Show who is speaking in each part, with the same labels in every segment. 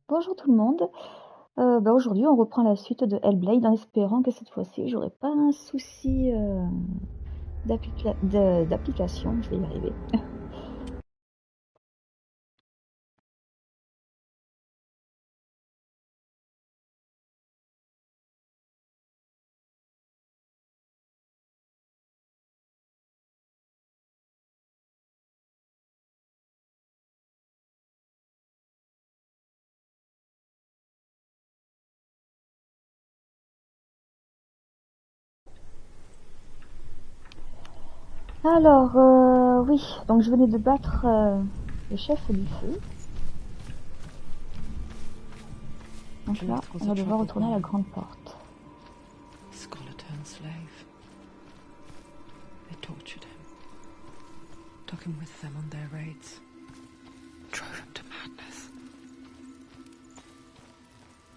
Speaker 1: Bonjour tout le monde. Aujourd'hui, on reprend la suite de Hellblade en espérant que cette fois-ci, j'aurai pas un souci d'application. Je vais y arriver. Alors, oui, donc je venais de battre le chef du feu. Donc là, on va devoir retourner à la grande porte.
Speaker 2: Slave. They tortured him, took him with them on their raids, drove him to madness,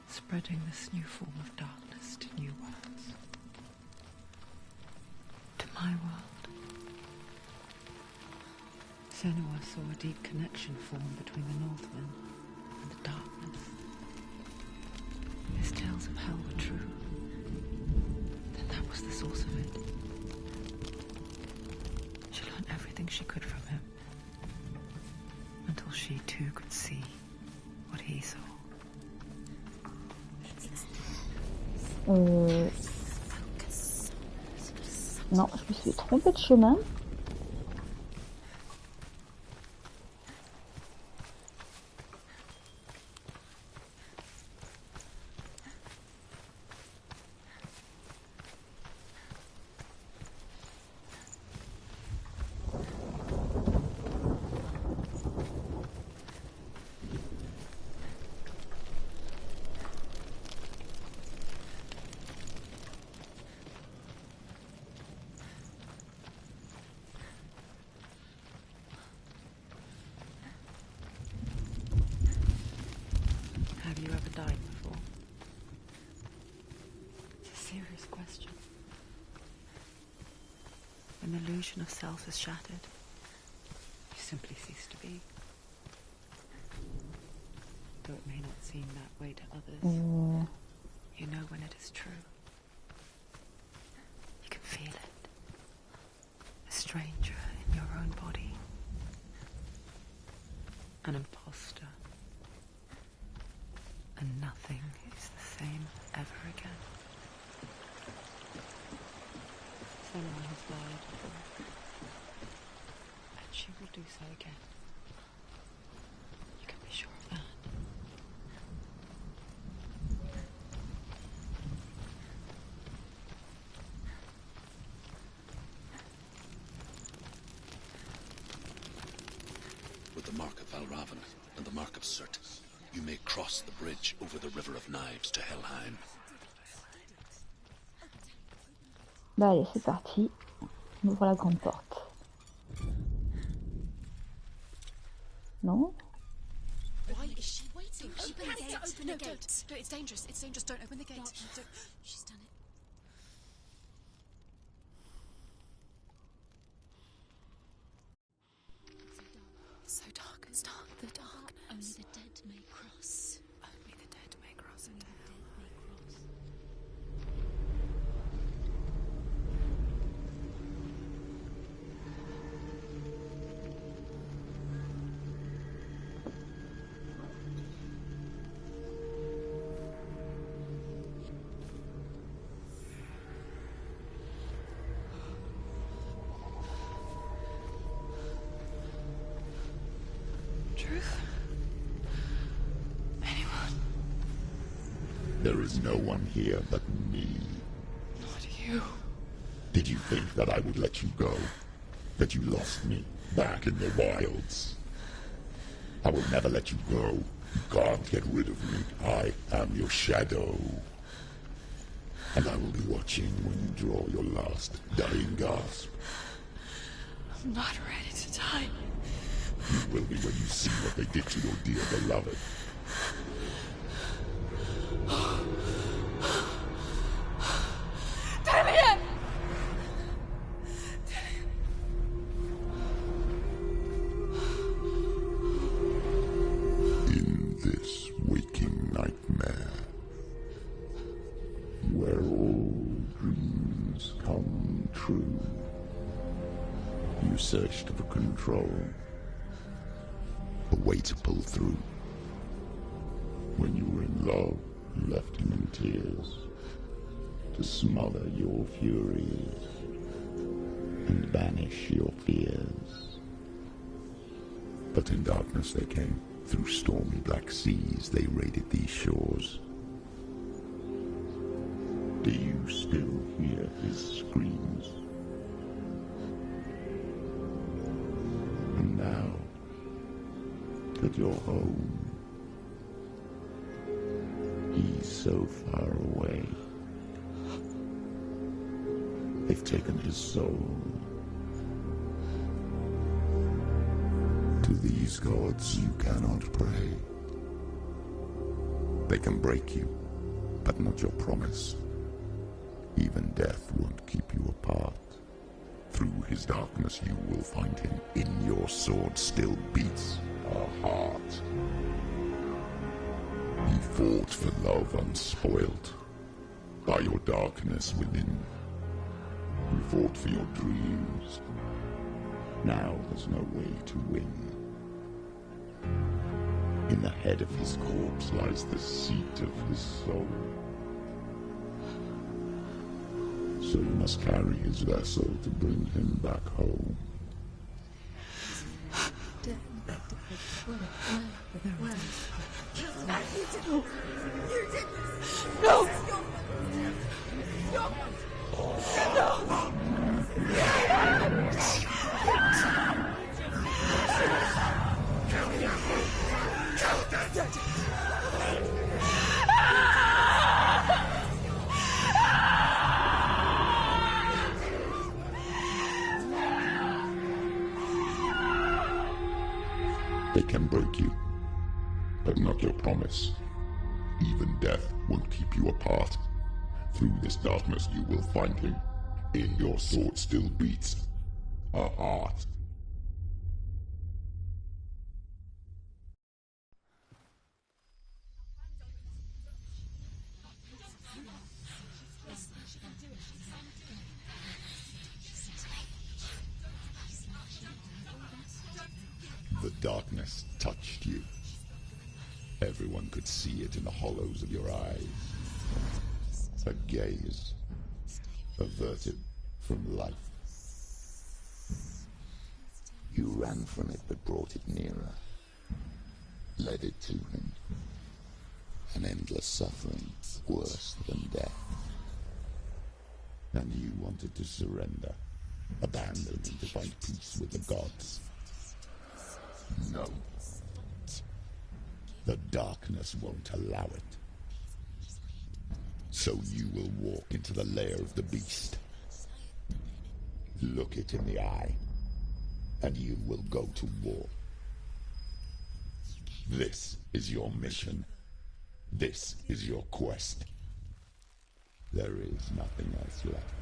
Speaker 2: spreading this new form of darkness to new worlds, to my world. Senua saw a deep connection form between the Northmen and the darkness. His tales of hell were true. Then that was the source of it. She learned everything she could from him, until she too could see what he saw.
Speaker 1: Non, je me suis trompée de chemin.
Speaker 2: Have you ever died before? It's a serious question. When the illusion of self is shattered, you simply cease to be. Though it may not seem that way to others, you know when it is true. You can feel it. A stranger in your own body. An imposter. And nothing is the same ever again. Someone has died before, and she will do so again. You can be sure of that.
Speaker 3: With the mark of Valravan and the mark of Surt, you may cross the bridge over the River of Knives to Helheim.
Speaker 1: Bah allez, c'est parti. On ouvre la grande porte. Non?
Speaker 4: Why is she waiting? Open the gate. Open the gate. No, it's dangerous. It's dangerous. Don't open the gate. No, she's done it. So dark. It's dark. The darkness. Only the dead may cross. Only the dead may cross. Only the dead may cross.
Speaker 2: Truth? Anyone?
Speaker 5: There is no one here but me.
Speaker 2: Not you.
Speaker 5: Did you think that I would let you go? That you lost me back in the wilds? I will never let you go. You can't get rid of me. I am your shadow. And I will be watching when you draw your last dying gasp.
Speaker 2: I'm not ready to die.
Speaker 5: You will be when you see what they did to your dear beloved.
Speaker 2: Dillion!
Speaker 5: In this waking true. You searched for control, a way to pull through. When you were in love, you left him in tears, to smother your furies and banish your fears. But in darkness they came, through stormy black seas they raided these shores. Do you still hear his screams? And now that you're home, he's so far away. They've taken his soul. To these gods you cannot pray. They can break you, but not your promise. Even death won't keep you apart. Through his darkness you will find him. In your sword still beats a heart. You fought for love unspoilt by your darkness within. You fought for your dreams. Now there's no way to win. In the head of his corpse lies the seat of his soul. So you must carry his vessel to bring him back home.
Speaker 2: No!
Speaker 5: They can break you, but not your promise. Even death won't keep you apart. Through this darkness you will find him. In your sword still beats a heart. The darkness touched you. Everyone could see it in the hollows of your eyes. A gaze averted from life. You ran from it but brought it nearer. Led it to him. An endless suffering worse than death. And you wanted to surrender. Abandon and to find peace with the gods. No. The darkness won't allow it. So you will walk into the lair of the beast. Look it in the eye, and you will go to war. This is your mission. This is your quest. There is nothing else left.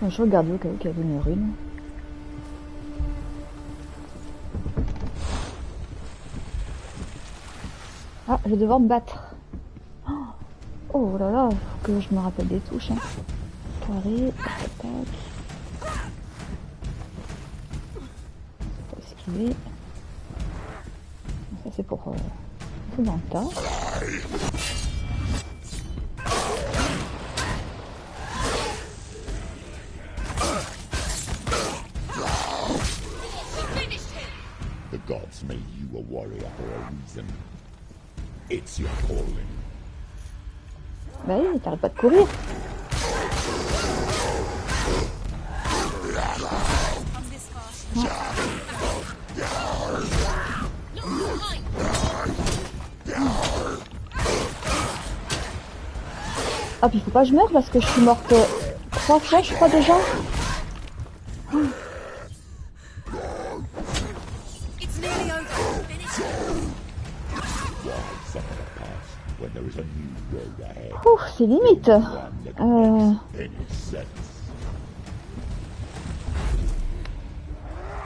Speaker 1: Je regarde au cas où il y avait une rune. Ah, je vais devoir me battre. Oh là là, faut que je me rappelle des touches. Hein. Carré, tac. Faut esquiver. Ça c'est pour tout dans le tas.
Speaker 5: The gods made you a warrior for a reason. It's your calling.
Speaker 1: Bah oui, t'arrêtes pas de courir. Ah puis faut pas que je meure parce que je suis morte 3 fois je crois déjà. Ouf, c'est limite.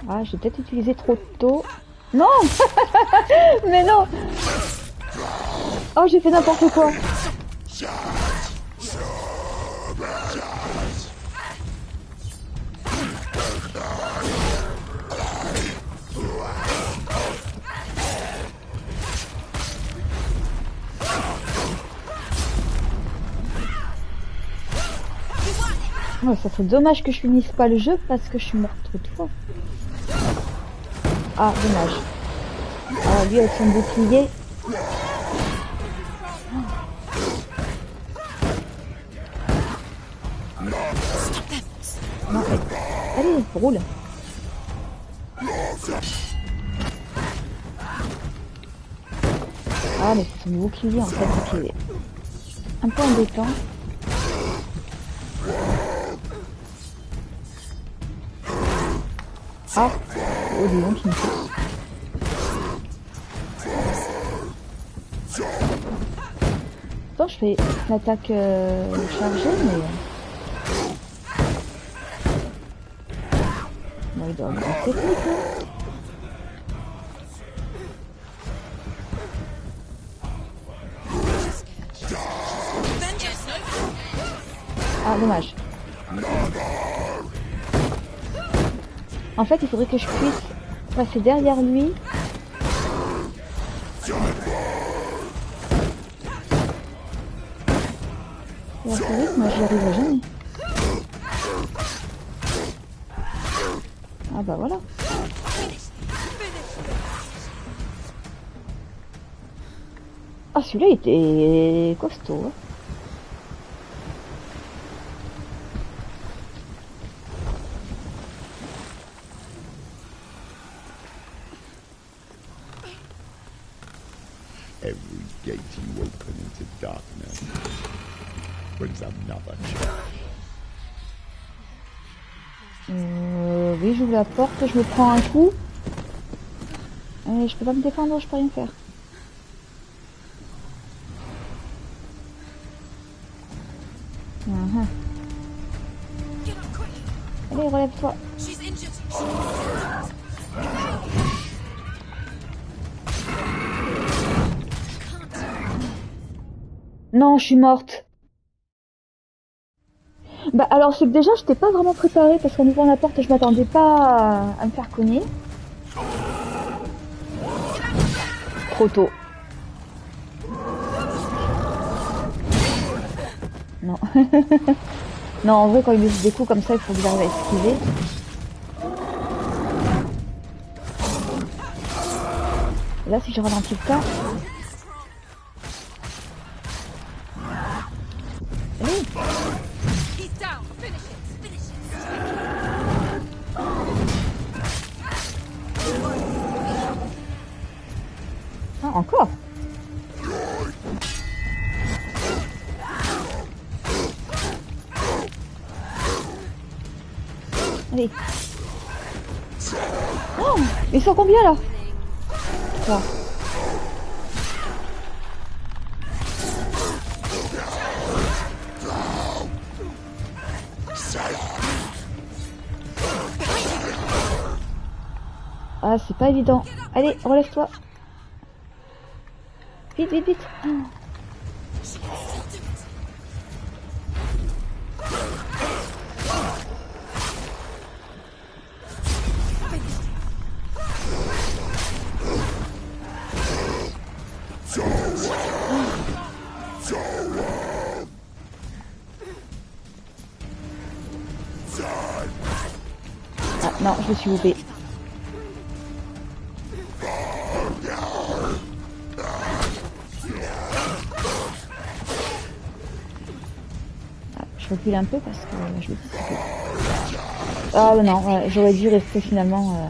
Speaker 1: Ah, j'ai peut-être utilisé trop tôt. Non. Mais non. Oh, j'ai fait n'importe quoi. Oh, ça serait dommage que je finisse pas le jeu parce que je suis morte trop de fois. Ah, dommage. Ah, lui avec son bouclier. Non, allez, roule. Ah, mais c'est son bouclier en fait qui est un peu embêtant. Ah, oh, Dillion qui me fait. Attends, je fais l'attaque chargée, mais... Bon, il doit avoir une technique, hein. Ah, dommage. En fait, il faudrait que je puisse passer derrière lui. Et à ce rythme, moi, j'y arriverai jamais. Ah bah voilà. Ah, celui-là, il était costaud. Hein.
Speaker 5: Every gate you open into darkness brings another challenge.
Speaker 1: Oui, j'ouvre la porte, je me prends un coup. Et je peux pas me défendre, je peux rien faire. Allez, relève-toi. Non, je suis morte. Bah alors c'est que déjà j'étais pas vraiment préparée parce qu'en ouvrant la porte je m'attendais pas à me faire cogner. Trop tôt. Non. Non, en vrai quand il me fait des coups comme ça il faut que j'arrive à esquiver. Et là si je ralentis le temps... Allez. Ah, encore. Allez. Oh, ils sont combien là? 3. Ah, c'est pas évident. Allez, relève-toi. Vite, vite, vite. Oh. Ah non, je me suis loupée. Je recule un peu parce que je me dis que... Ah non, ouais, j'aurais dû rester finalement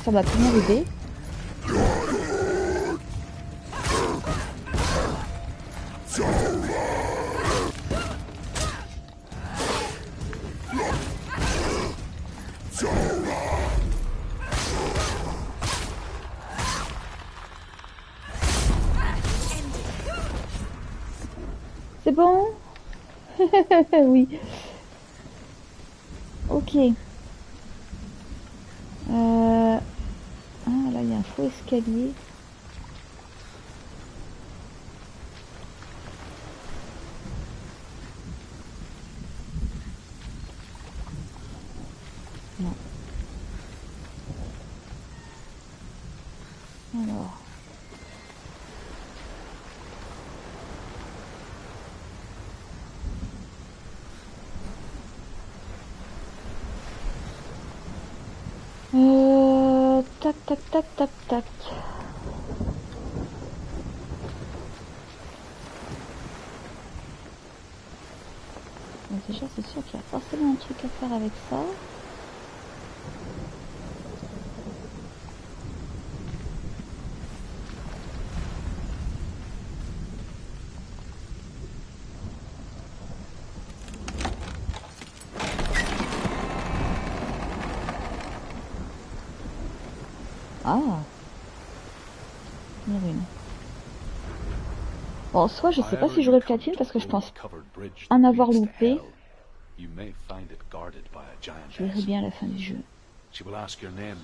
Speaker 1: sur ma première idée. C'est bon? Oui. Ok. Ah, là, il y a un faux escalier. Non. Alors. Tac, tac, tac, tac, tac. Donc déjà, c'est sûr qu'il y a forcément un truc à faire avec ça. Ah, une rune. Bon, soit je sais pas si j'aurai platine parce que je pense en avoir loupé. Je verrai bien à la fin du jeu.
Speaker 3: She will ask your name.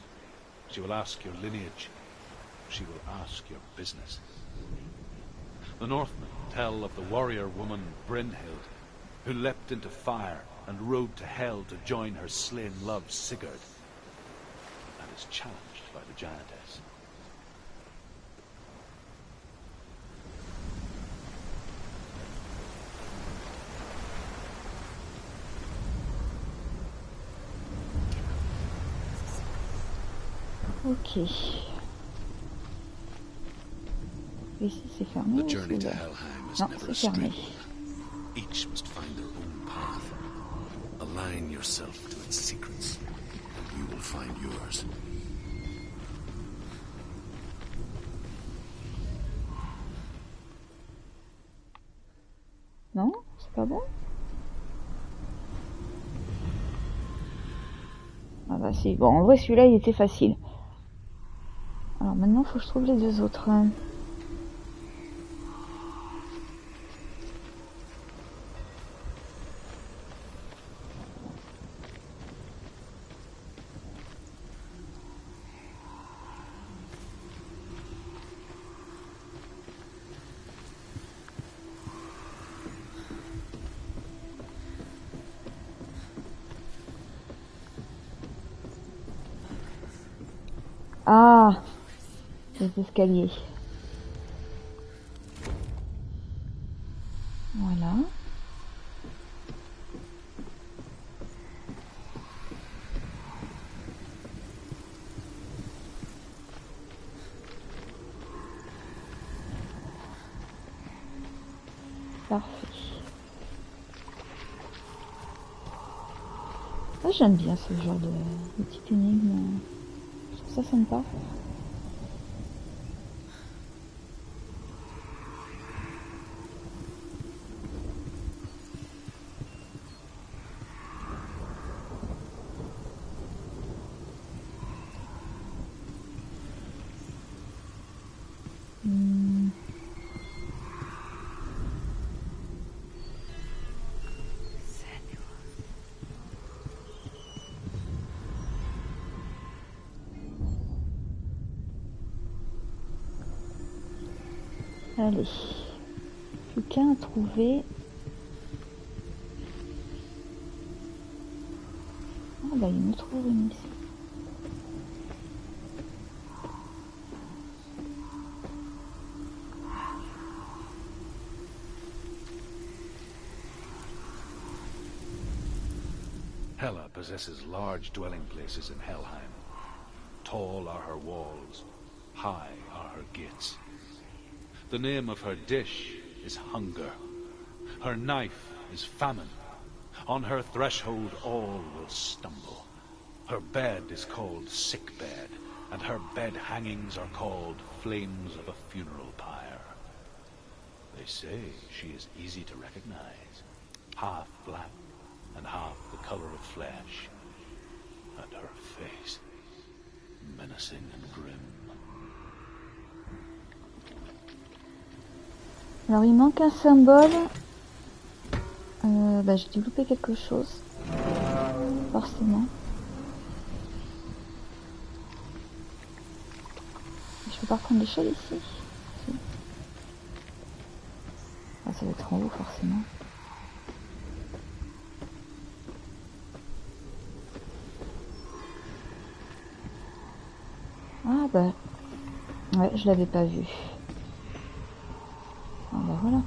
Speaker 3: She will ask your lineage. She will ask your business. The Northmen tell of the warrior woman Brynhild, who leapt into fire and rode to hell to join her slain love Sigurd, and is challenged by the giantess.
Speaker 1: Ok. Ici c'est fermé.
Speaker 3: The journey to Helheim is
Speaker 1: Non,
Speaker 3: never
Speaker 1: c'est
Speaker 3: a straight
Speaker 1: fermé.
Speaker 3: one. Each must find their own path. Align yourself to its secrets, and you will find yours.
Speaker 1: Non, c'est pas bon. Ah bah si. Bon, en vrai celui-là il était facile. Alors maintenant faut que je trouve les deux autres. Ah, les escaliers. Voilà. Parfait. Ah, j'aime bien ce genre de petite énigme. Je trouve ça sympa. Allez, plus qu'un à trouver. Ah bah il y a une autre rune ici.
Speaker 3: Hela possesses large dwelling places in Helheim. Tall are her walls, high are her gates. The name of her dish is hunger. Her knife is famine. On her threshold all will stumble. Her bed is called sick bed, and her bed hangings are called flames of a funeral pyre. They say she is easy to recognize, half black and half the color of flesh, and her face menacing and grim.
Speaker 1: Alors il manque un symbole. Bah j'ai dû louper quelque chose. Forcément. pas reprendre l'échelle ici? Si. Ah, ça va être en haut forcément. Ah bah... Ouais, je l'avais pas vu. Ah bah voilà.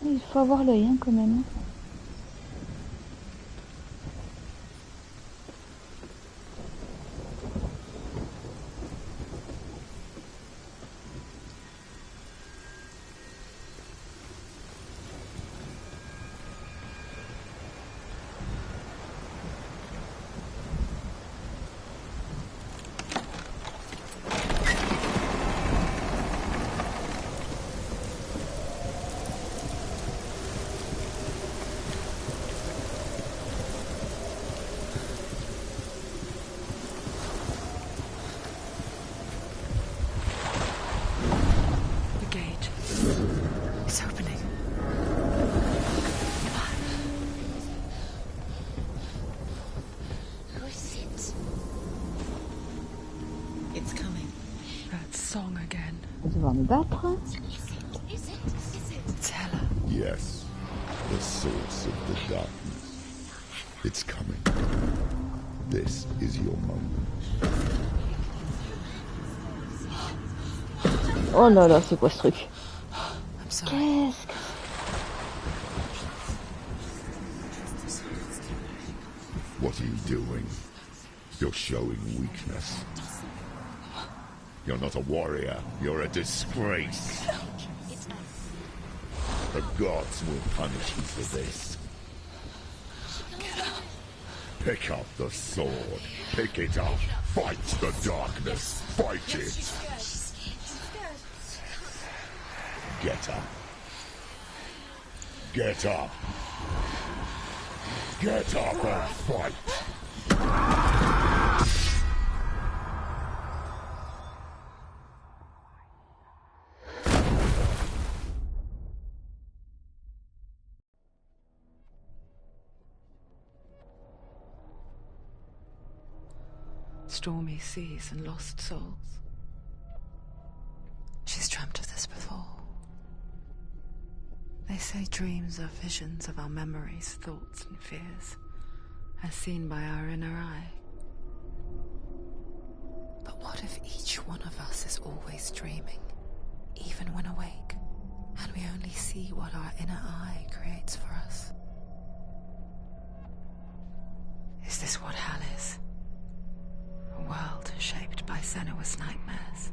Speaker 1: Il faut avoir l'œil hein, quand même. Devoir me battre.
Speaker 5: Yes, the source of the darkness. It's coming. This is your moment.
Speaker 1: Oh là là, c'est quoi ce truc? Qu'est-ce que
Speaker 5: What are you doing? You're showing weakness. You're not a warrior. You're a disgrace. The gods will punish you for this. Pick up the sword. Pick it up. Fight the darkness. Fight it. Get up. Get up. Get up and fight.
Speaker 2: Stormy seas and lost souls. She's dreamt of this before. They say dreams are visions of our memories, thoughts and fears, as seen by our inner eye. But what if each one of us is always dreaming, even when awake, and we only see what our inner eye creates for us? Is this what hell is? A world shaped by Senua's nightmares.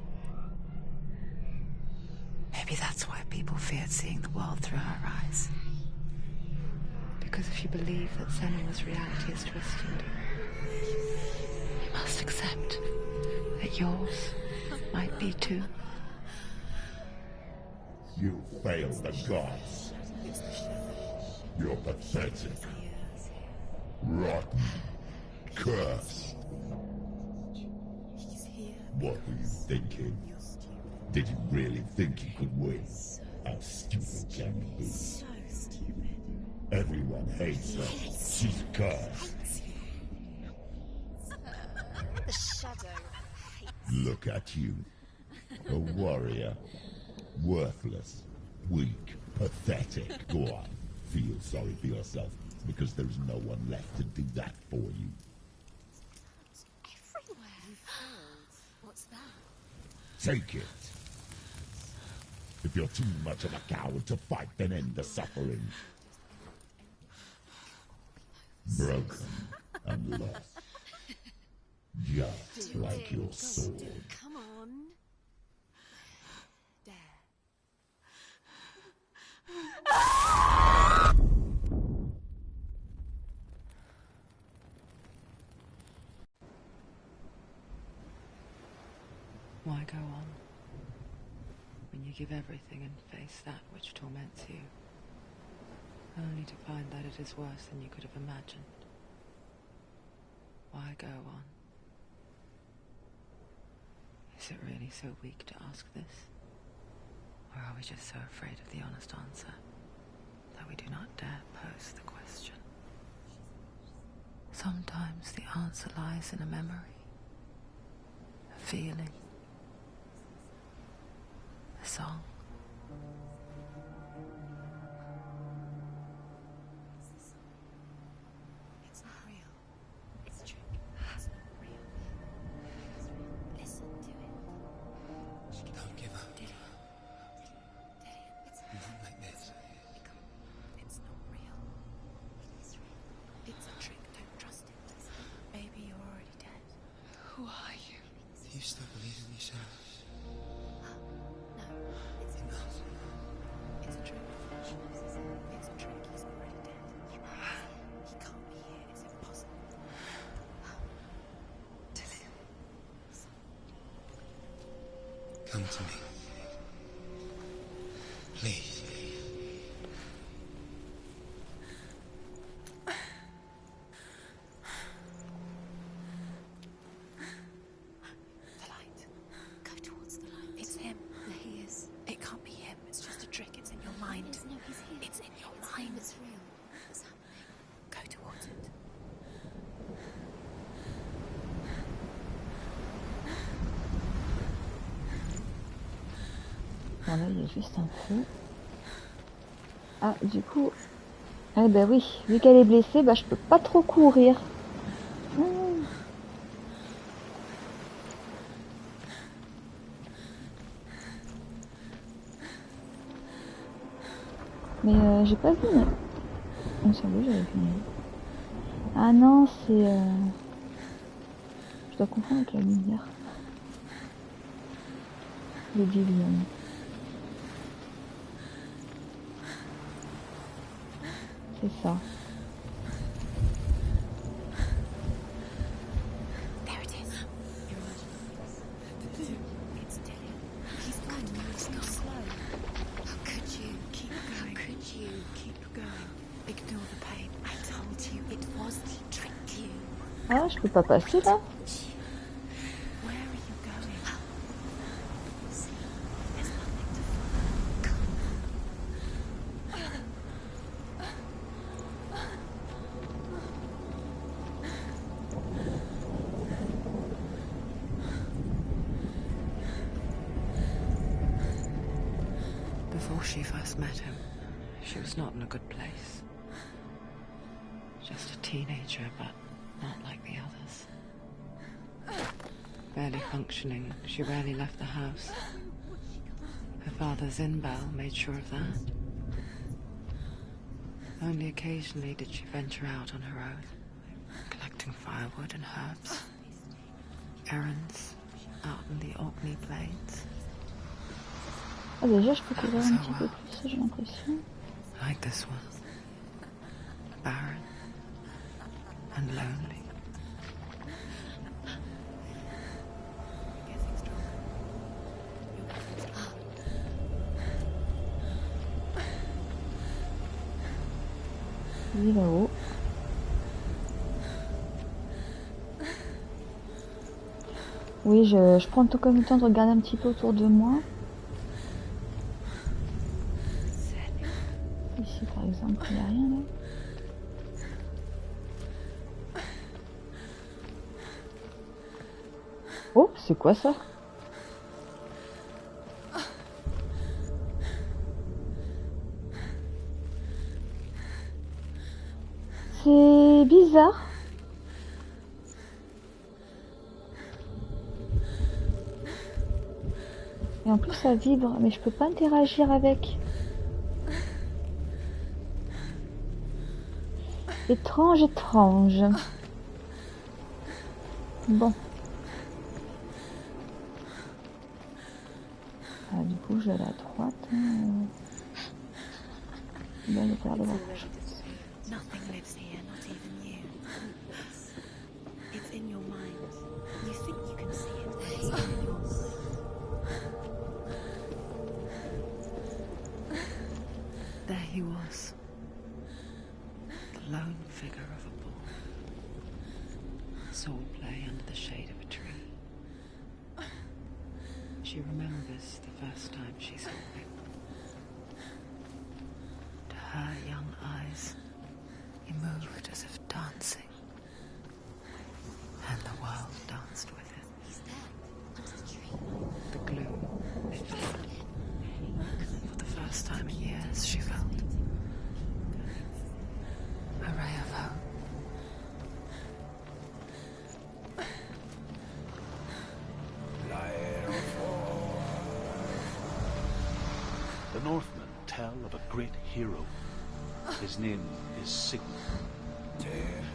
Speaker 2: Maybe that's why people feared seeing the world through her eyes. Because if you believe that Senua's reality is twisted, you must accept that yours might be too.
Speaker 5: You failed the gods. You're pathetic. Rotten. Cursed. What were you thinking? Did you really think you could win? How stupid can you be?
Speaker 4: So stupid.
Speaker 5: Everyone hates her. She's cursed.
Speaker 4: The shadow hates.
Speaker 5: Look at you. A warrior. Worthless. Weak. Pathetic. Go on. Feel sorry for yourself, because there's no one left to do that for you.
Speaker 4: What's that?
Speaker 5: Take it. If you're too much of a coward to fight, then end the suffering. Broken and lost. Just like your sword.
Speaker 4: Come on. There.
Speaker 2: Why go on when you give everything and face that which torments you, only to find that it is worse than you could have imagined? Why go on? Is it really so weak to ask this? Or are we just so afraid of the honest answer that we do not dare pose the question? Sometimes the answer lies in a memory, a feeling, a song.
Speaker 4: It's not real. It's a trick. It's not real. Listen to it.
Speaker 6: Don't give up.
Speaker 4: Dillion. It's
Speaker 6: Not like this.
Speaker 4: It's not real. It is real. It's a trick. Don't trust it. Maybe you're already dead.
Speaker 2: Who are you?
Speaker 6: Do you still believe in yourself?
Speaker 4: No, it's
Speaker 6: Enough.
Speaker 4: It's a trick. It's a trick. He's already dead. He can't be here. It's impossible.
Speaker 2: Dillion.
Speaker 6: Come to me. Please.
Speaker 4: The light. Go towards the light. It's him. There he is. It can't be him. It's just a trick. It's in your mind. No, he's here. It's in your mind. It's real. What's happening? Go towards it.
Speaker 1: Bon là il y a juste un feu. Ah du coup... Eh ben oui, vu qu'elle est blessée, bah je peux pas trop courir. Mais j'ai pas vu... Il me semblait que j'avais vu. Ah non, c'est... Je dois confondre avec la lumière. Le Dillion. C'est ça.
Speaker 4: There it is. It's Dillion. He's good. It's not slow. How could you? Keep going. How could you? Keep going. Ignore the pain. I told you it was to trick you.
Speaker 1: Ah, je peux pas passer là?
Speaker 4: Where are you going? See, there's nothing to follow.
Speaker 2: Before she first met him, she was not in a good place. Just a teenager, but not like the others. Barely functioning, she rarely left the house. Her father's in-bell made sure of that. Only occasionally did she venture out on her own, collecting firewood and herbs. Errands out in the Orkney Plains.
Speaker 1: Ah déjà je peux courir un petit peu plus, j'ai l'impression.
Speaker 2: Like this one. Barren and lonely.
Speaker 4: Getting stronger. You're getting stronger.
Speaker 1: Lui là-haut. Oui, je prends tout comme le temps de regarder un petit peu autour de moi. Ici par exemple, il n'y a rien là. Oh, c'est quoi ça? C'est bizarre. Et en plus ça vibre, mais je peux pas interagir avec. Étrange, étrange. Bon. Ah, du coup, je vais aller à droite. Là, il y a pas l'air d'avoir quelque chose.
Speaker 4: Nothing lives here, not even you. It's in your mind. You think you can see it, but it's in your mind.
Speaker 2: There he was. The lone figure of a boy. Saw play under the shade of a tree. She remembers the first time she saw him. her young eyes, he moved as if dancing, and the world danced with him.
Speaker 4: He's there, under the tree.
Speaker 2: The gloom lifted. For the first time in years, she felt a ray of hope.
Speaker 3: The Northmen tell of a great hero. His name is Sigmund.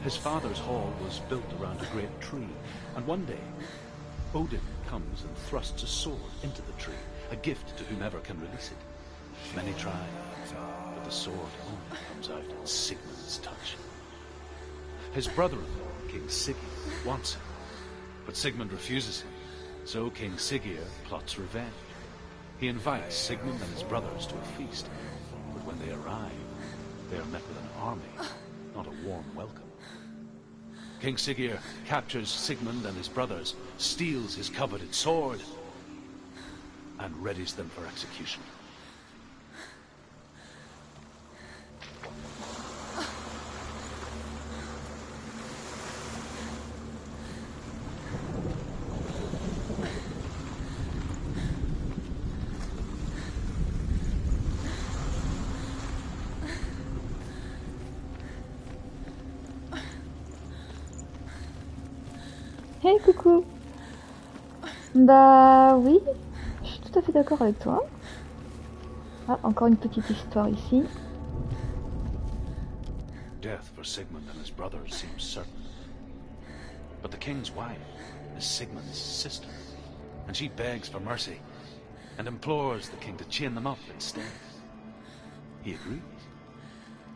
Speaker 3: His father's hall was built around a great tree, and one day, Odin comes and thrusts a sword into the tree, a gift to whomever can release it. Many try, but the sword only comes out at Sigmund's touch. His brother-in-law, King Sigurd, wants him, but Sigmund refuses him, so King Sigurd plots revenge. He invites Sigmund and his brothers to a feast, but when they arrive, they are met with an army, not a warm welcome. King Sigurd captures Sigmund and his brothers, steals his coveted sword, and readies them for execution.
Speaker 1: Hey, coucou. Bah oui, je suis tout à fait d'accord avec toi. Ah, encore une petite histoire ici.
Speaker 3: Death for Sigmund and his brothers seems certain. But the king's wife is Sigmund's sister, and she begs for mercy and implores the king to chain them up instead. He agrees.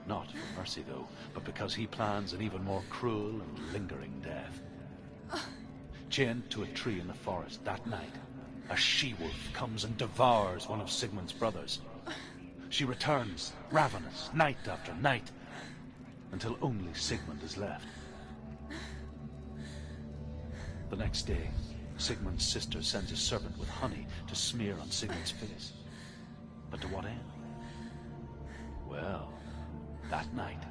Speaker 3: Not for mercy, though, but because he plans an even more cruel and lingering death. Chained to a tree in the forest that night, a she-wolf comes and devours one of Sigmund's brothers. She returns, ravenous, night after night, until only Sigmund is left. The next day, Sigmund's sister sends a servant with honey to smear on Sigmund's face. But to what end? Well, that night,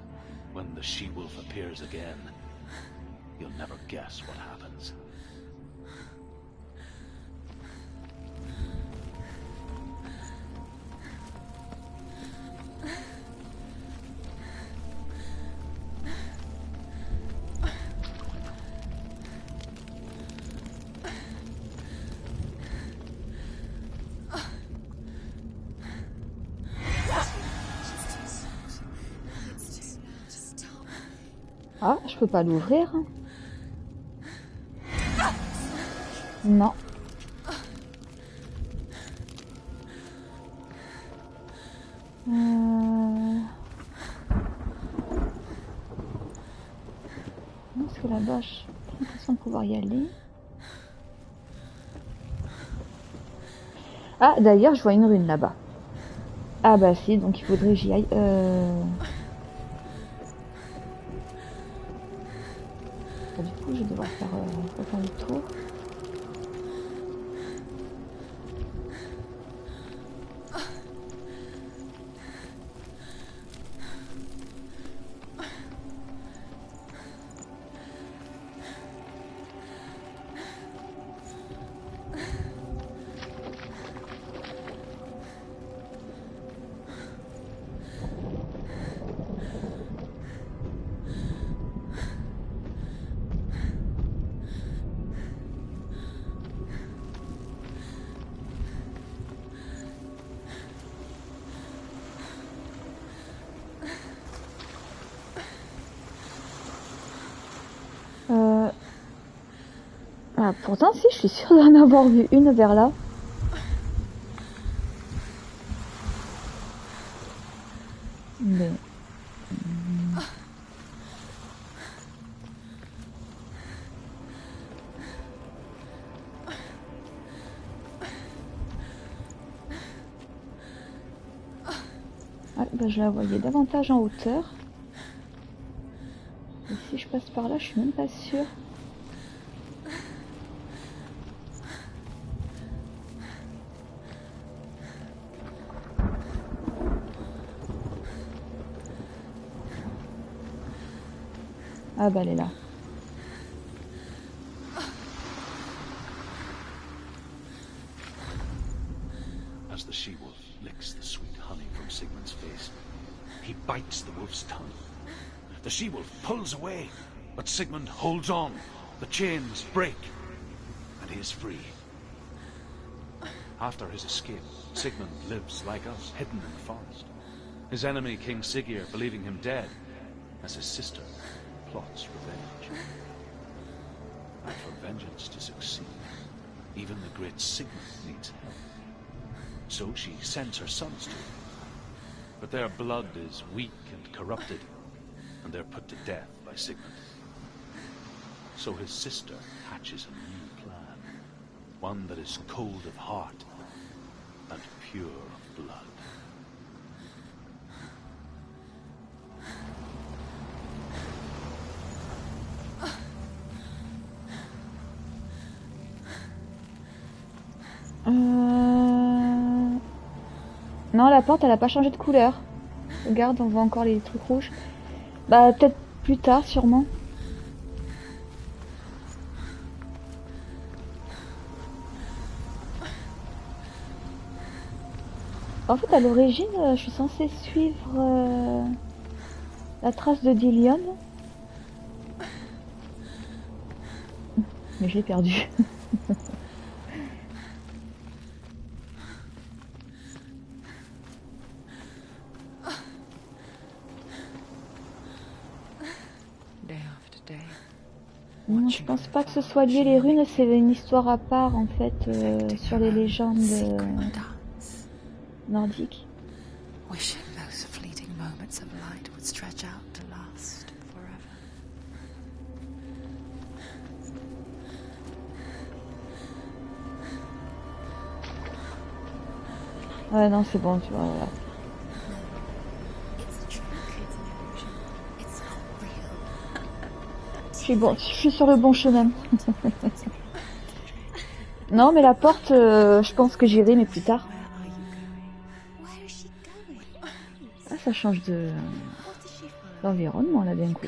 Speaker 3: when the she-wolf appears again, you'll never guess what happens.
Speaker 1: Ah, je peux pas l'ouvrir. Non. Parce que là-bas, j'ai l'impression de pouvoir y aller. Ah, d'ailleurs, je vois une rune là-bas. Ah bah si, donc il faudrait que j'y aille. Du coup, je vais devoir faire le tour. Ah, pourtant, si, je suis sûre d'en avoir vu une vers là. Mais... Ah, bah, je la voyais davantage en hauteur. Et si je passe par là, je suis même pas sûre. Ah bah elle est là.
Speaker 3: As the she-wolf licks the sweet honey from Sigmund's face, he bites the wolf's tongue. The she-wolf pulls away, but Sigmund holds on. The chains break, and he is free. After his escape, Sigmund lives like us, hidden in the forest. His enemy, King Siggeir, believing him dead, as his sister plots revenge. And for vengeance to succeed, even the great Sigmund needs help. So she sends her sons to him. But their blood is weak and corrupted, and they're put to death by Sigmund. So his sister hatches a new plan, one that is cold of heart and pure of blood.
Speaker 1: Non, la porte elle a pas changé de couleur. Regarde, on voit encore les trucs rouges. Bah peut-être plus tard sûrement. En fait à l'origine je suis censée suivre la trace de Dillion. Mais je l'ai perdu. Non, je pense pas que ce soit lié. Les runes, c'est une histoire à part en fait sur les légendes nordiques. Ouais, non, c'est bon, tu vois. Voilà. Je suis sur le bon chemin. Non, mais la porte, je pense que j'irai, mais plus tard. Ah, ça change de l'environnement là d'un coup.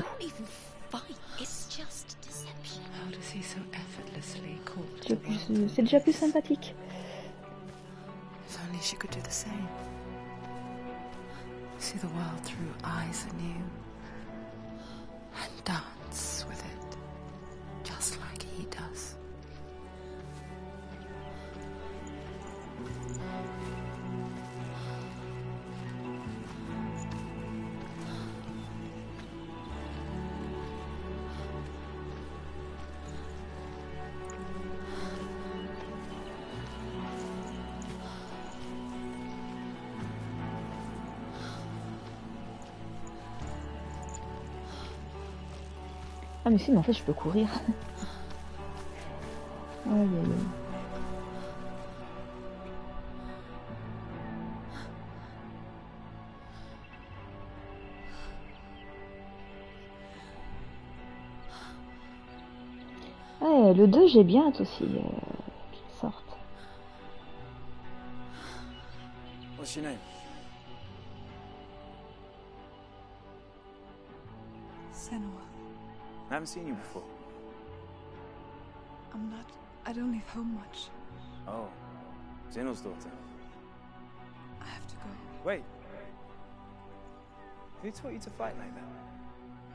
Speaker 1: C'est déjà plus sympathique.
Speaker 2: See the world through eyes anew and dance with it just like he does.
Speaker 1: Ah mais si, mais en fait je peux courir. Aïe aïe aïe. Ouais, le 2 j'ai bien hâte aussi qu'il sorte.
Speaker 7: What's your name?
Speaker 2: Senua.
Speaker 7: I haven't seen you before.
Speaker 2: I don't leave home much.
Speaker 7: Oh, Zeno's daughter.
Speaker 2: I have to go.
Speaker 7: Wait. Who taught you to fight like that?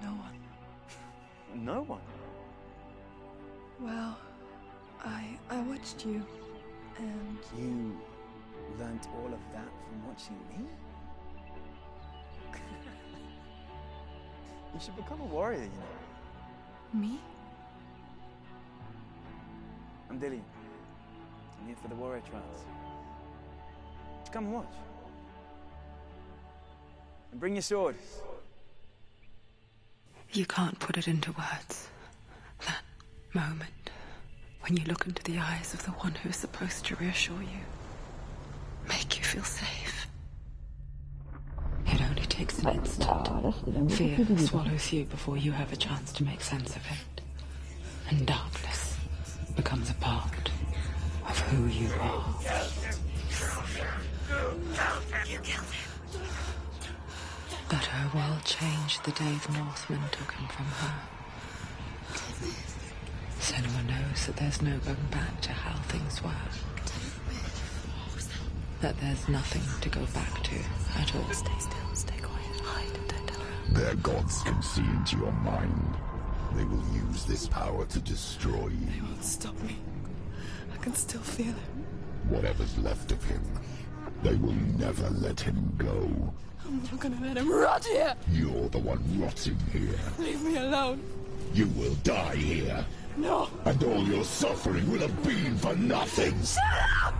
Speaker 2: No one.
Speaker 7: No one?
Speaker 2: Well, I watched you, and...
Speaker 7: You learnt all of that from watching me? You should become a warrior, you know.
Speaker 2: Me?
Speaker 7: I'm Dillion. I'm here for the warrior trials. Come and watch. And bring your sword.
Speaker 2: You can't put it into words. That moment when you look into the eyes of the one who is supposed to reassure you, make you feel safe. It only takes an instant. Fear swallows you before you have a chance to make sense of it. And darkness becomes a part of who you are.
Speaker 4: You killed him.
Speaker 2: But her world changed the day the Northmen took him from her. Senua knows that there's no going back to how things were. That there's nothing to go back to at all.
Speaker 4: Stay still, stay quiet, hide, don't tell her.
Speaker 5: Their gods can see into your mind. They will use this power to destroy you.
Speaker 4: They won't stop me. I can still feel him.
Speaker 5: Whatever's left of him, they will never let him go.
Speaker 4: I'm not gonna let him rot here.
Speaker 5: You're the one rotting here.
Speaker 4: Leave me alone.
Speaker 5: You will die here.
Speaker 4: No.
Speaker 5: And all your suffering will have been for nothing.
Speaker 4: Shut up!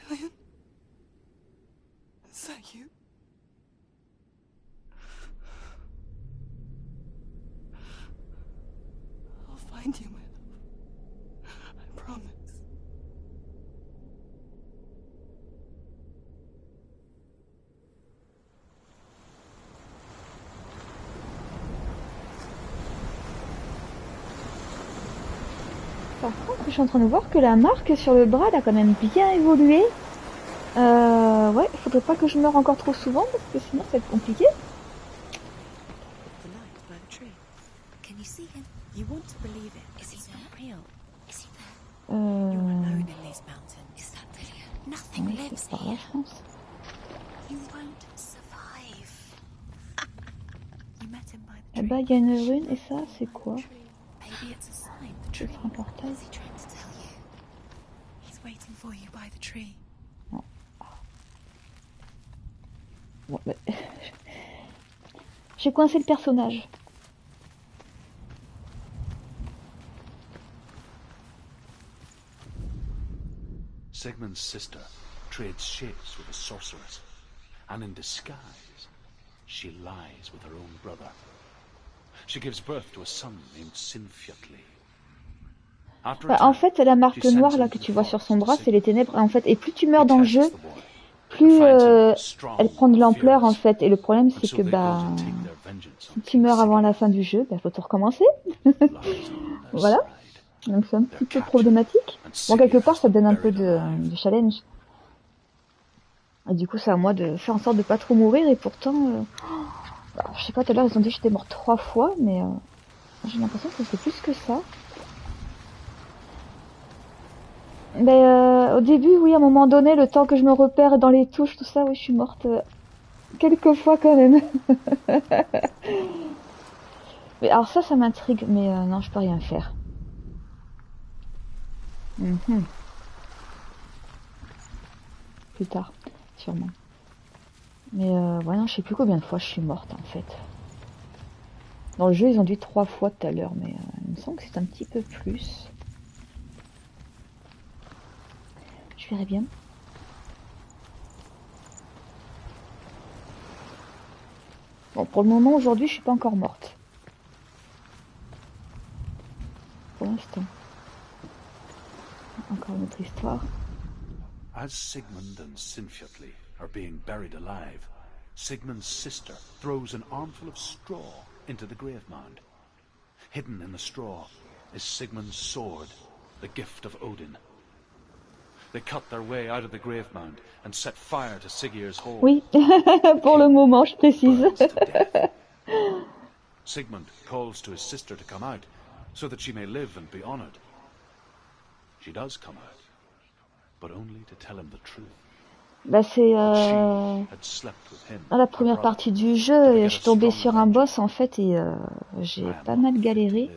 Speaker 4: Dillion? Is that you? I'll find you, my love. I promise.
Speaker 1: Par contre, je suis en train de voir que la marque sur le bras elle a quand même bien évolué. Ouais, faudrait pas que je meure encore trop souvent parce que sinon ça va être compliqué.
Speaker 4: The light by the tree. Can you see him? You want to believe it. Is he not real? Is he there? You're alone in these mountains. Is that Dillion? Nothing
Speaker 1: Ouais,
Speaker 4: lives
Speaker 1: c'est par là,
Speaker 4: here.
Speaker 1: je pense.
Speaker 4: You won't survive. You met him by the
Speaker 1: Eh
Speaker 4: tree.
Speaker 1: ben, il y a une rune et ça, c'est quoi?
Speaker 4: Maybe it's a sign. The
Speaker 1: C'est
Speaker 4: tree.
Speaker 1: un portail.
Speaker 4: What's he trying to tell you? He's waiting for you by the tree.
Speaker 1: Bon, bah, j'ai coincé le personnage.
Speaker 3: Sigmund's sister trades shapes with a sorceress, and in disguise, she lies with her own brother. She gives birth to a son named Sinfiotli.
Speaker 1: Bah, en fait, la marque noire là que tu vois sur son bras, c'est les ténèbres. En fait, et plus tu meurs dans le jeu, plus elle prend de l'ampleur en fait. Et le problème, c'est que bah, si tu meurs avant la fin du jeu, bah, faut tout recommencer. Voilà. Donc c'est un petit peu problématique. Bon, quelque part, ça te donne un peu de challenge. Et du coup, c'est à moi de faire en sorte de pas trop mourir. Et pourtant, bah, je sais pas, tout à l'heure, ils ont dit que j'étais mort 3 fois, mais j'ai l'impression que c'est plus que ça. Mais au début, oui, à un moment donné, le temps que je me repère dans les touches, tout ça, oui, je suis morte quelques fois quand même. Mais alors ça m'intrigue, mais non, je peux rien faire. Plus tard, sûrement. Mais ouais, non, je sais plus combien de fois je suis morte en fait. Dans le jeu, ils ont dit 3 fois tout à l'heure, mais il me semble que c'est un petit peu plus. Je verrai bien. Bon, pour le moment, aujourd'hui, je suis pas encore morte. Pour l'instant. Encore une autre histoire.
Speaker 3: As Sigmund and Sinfiotli are being buried alive, Sigmund's sister throws an armful of straw into the grave mound. Hidden in the straw is Sigmund's sword, the gift of Odin. They cut their way out of the grave mound and set fire to Siggeir's hole.
Speaker 1: Oui, pour le moment, je précise.
Speaker 3: Sigmund calls to his sister to come out, so that she may live and be honored. She does come out, but only to tell him the truth.
Speaker 1: Bah c'est dans la première partie du jeu, je suis tombée sur un boss en fait et j'ai pas mal galéré.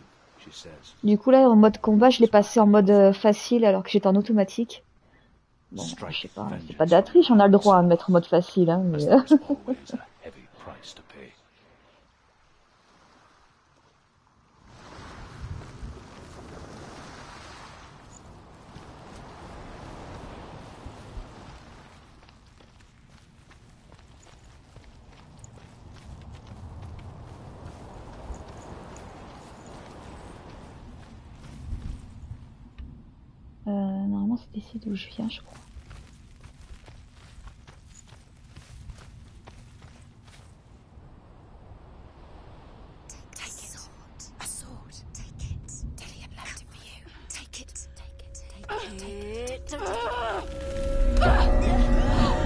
Speaker 1: Du coup là en mode combat, je l'ai passé en mode facile alors que j'étais en automatique. Bon, je sais pas, c'est pas de la triche, on a le droit à mettre en mode facile, hein, mais... Normalement c'est ici d'où je viens, je crois.
Speaker 4: Take it. A sword. Take it. Dillion left it for you. Take it. Take it. Take it. Take it.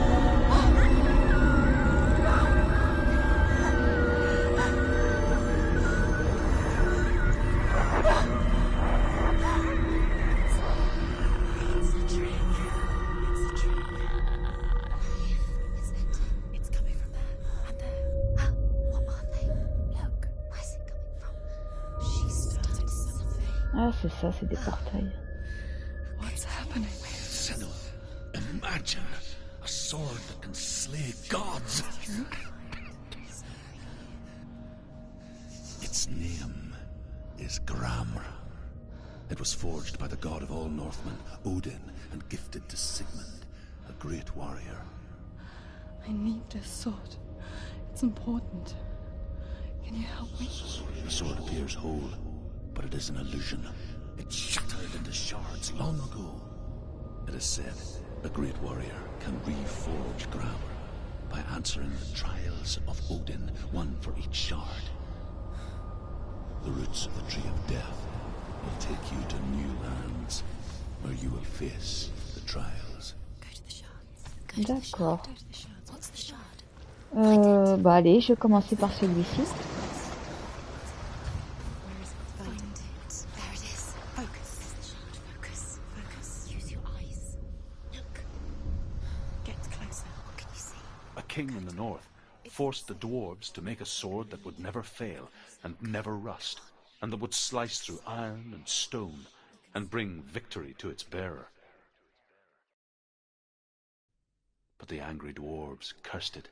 Speaker 1: Ah, c'est ça, c'est des portails.
Speaker 2: What's happening?
Speaker 3: Senua, imagine a sword that can slay gods. Its name is Gramr. It was forged by the god of all Northmen, Odin, and gifted to Sigmund, a great warrior.
Speaker 2: I need this sword. It's important. Can you help me?
Speaker 3: The sword appears whole, but it is an illusion. It shattered into shards long ago. It is said a great warrior can reforge Gramr by answering the trials of Odin, one for each shard. The roots of the Tree of Death will take you to new lands, where you will face the trials.
Speaker 4: Go to the shards.
Speaker 1: D'accord.
Speaker 4: Go to the shards. What's the shard?
Speaker 1: Bah allez, je vais commencer par celui-ci.
Speaker 4: Where is it? Find it. There it is. Focus. There's the shard. Focus. Focus. Use your eyes. Look. Get closer. What can you see?
Speaker 3: A king in the north forced the dwarves to make a sword that would never fail and never rust, and that would slice through iron and stone and bring victory to its bearer. But the angry dwarves cursed it.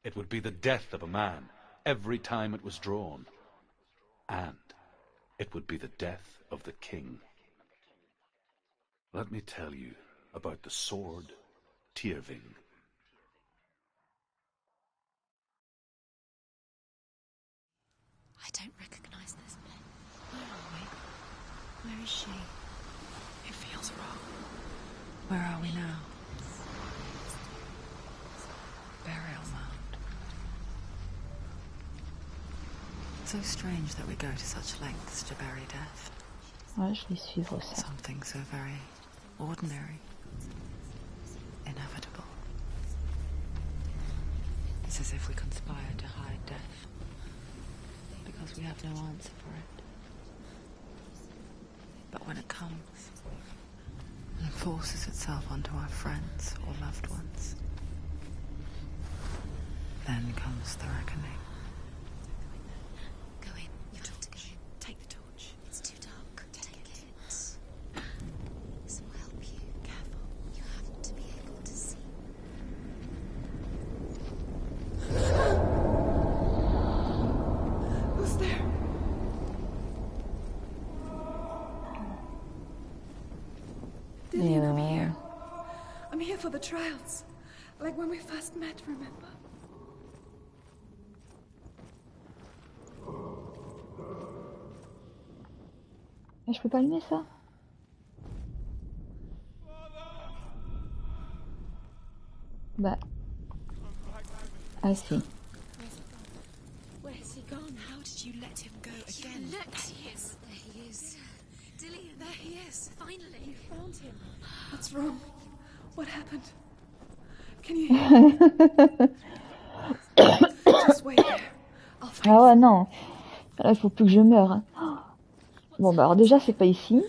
Speaker 3: It would be the death of a man every time it was drawn, and it would be the death of the king. Let me tell you about the sword Tyrving.
Speaker 4: I don't recognize this place. Where are we? Where is she?
Speaker 2: It feels wrong. Where are we now? Burial mound. So strange that we go to such lengths to bury death.
Speaker 1: Ouais, je vais suivre ça.
Speaker 2: Something so very ordinary. Inevitable. It's as if we conspire to hide death. Because we have no answer for it. But when it comes and forces itself onto our friends or loved ones, then comes the reckoning.
Speaker 4: Go in. You have to go in. Take the torch. It's too dark. Take it. This will help you. Careful. You have to be able to see.
Speaker 2: Who's there? Dillion, I'm here. I'm here for the trials. Like when we first met, remember?
Speaker 1: Mais je peux pas allumer ça? Bah. Ah si.
Speaker 4: Where has he gone? How did you let him go again? Look! There he is. There he is. Dillion, there he is. Finally.
Speaker 2: You found him. What's wrong? What happened? Can you hear me? Just wait there. I'll find
Speaker 1: Ah ouais, non. Là, il faut plus que je meure. Hein. Bon, bah alors déjà, c'est pas ici.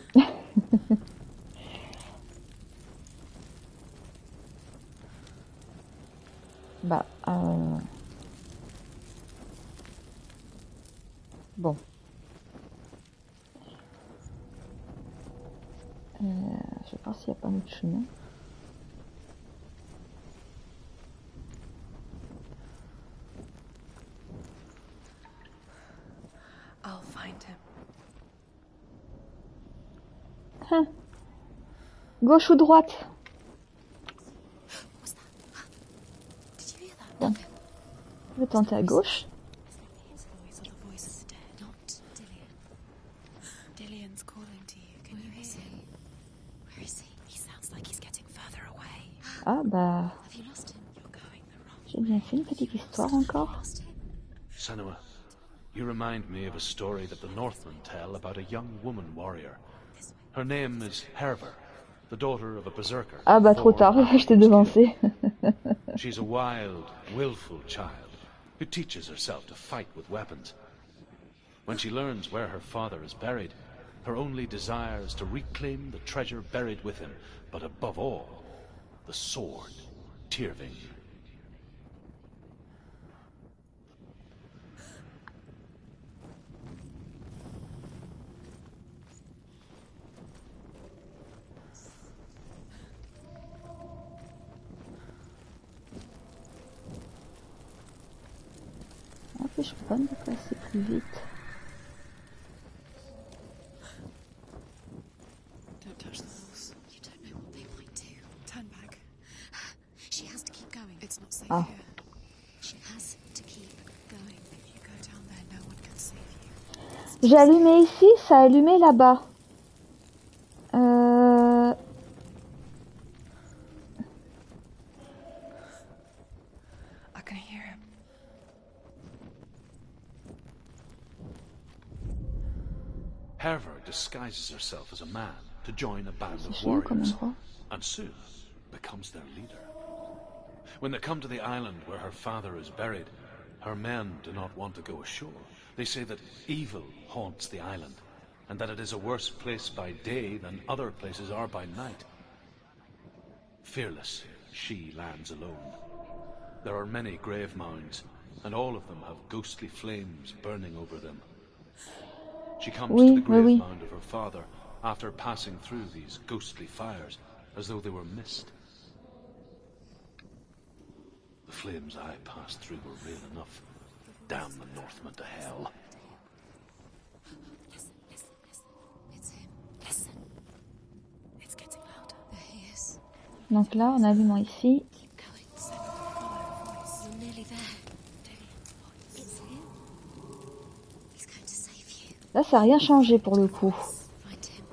Speaker 1: Bah, bon. Je vais voir s'il n'y a pas un autre chemin.
Speaker 2: I'll find him.
Speaker 1: Hein. Gauche ou droite?
Speaker 4: What's that? Did you hear that?
Speaker 1: Bon. Je vais tenter à gauche.
Speaker 4: His voice or the voice of the dead? Not Dillion. Dillion's calling to you. Can you hear him? Where is he? He sounds like he's getting further away.
Speaker 1: Ah bah,
Speaker 4: Have you lost him? You're going the wrong
Speaker 1: j'ai bien fait une petite histoire encore.
Speaker 4: Lost him?
Speaker 3: Senua, you remind me of a story that the Northmen tell about a young woman warrior. Her name is Herver, the daughter of a berserker.
Speaker 1: Ah bah trop tard, je t'ai devancé.
Speaker 3: She's a wild, willful child who teaches herself to fight with weapons. When she learns where her father is buried, her only desire is to reclaim the treasure buried with him, but above all, the sword, Tyrving.
Speaker 1: que je peux pas me déplacer plus vite?
Speaker 4: Don't touch the horse. You don't know what they might do. Turn back. She has to keep going. It's not safe here. She has to keep going. If you go down there, no one can save you.
Speaker 1: J'ai allumé ici, ça a allumé là-bas.
Speaker 2: I can hear him.
Speaker 3: Herver disguises herself as a man to join a band of warriors, and soon becomes their leader. When they come to the island where her father is buried, her men do not want to go ashore. They say that evil haunts the island, and that it is a worse place by day than other places are by night. Fearless, she lands alone. There are many grave mounds, and all of them have ghostly flames burning over them. She comes to the grave mound of her father after passing through these ghostly fires, as though they were mist. The flames I passed through were real enough. Damn the Northmen to hell.
Speaker 4: Listen, listen, listen. It's him. Listen. It's getting louder. There he is.
Speaker 1: Donc là, en allumant ici.
Speaker 4: Keep going. Senua, follow the voice. You're nearly there. Dillion. It's him. He's going to save you.
Speaker 1: Là, ça n'a rien changé pour le coup.
Speaker 4: Find him.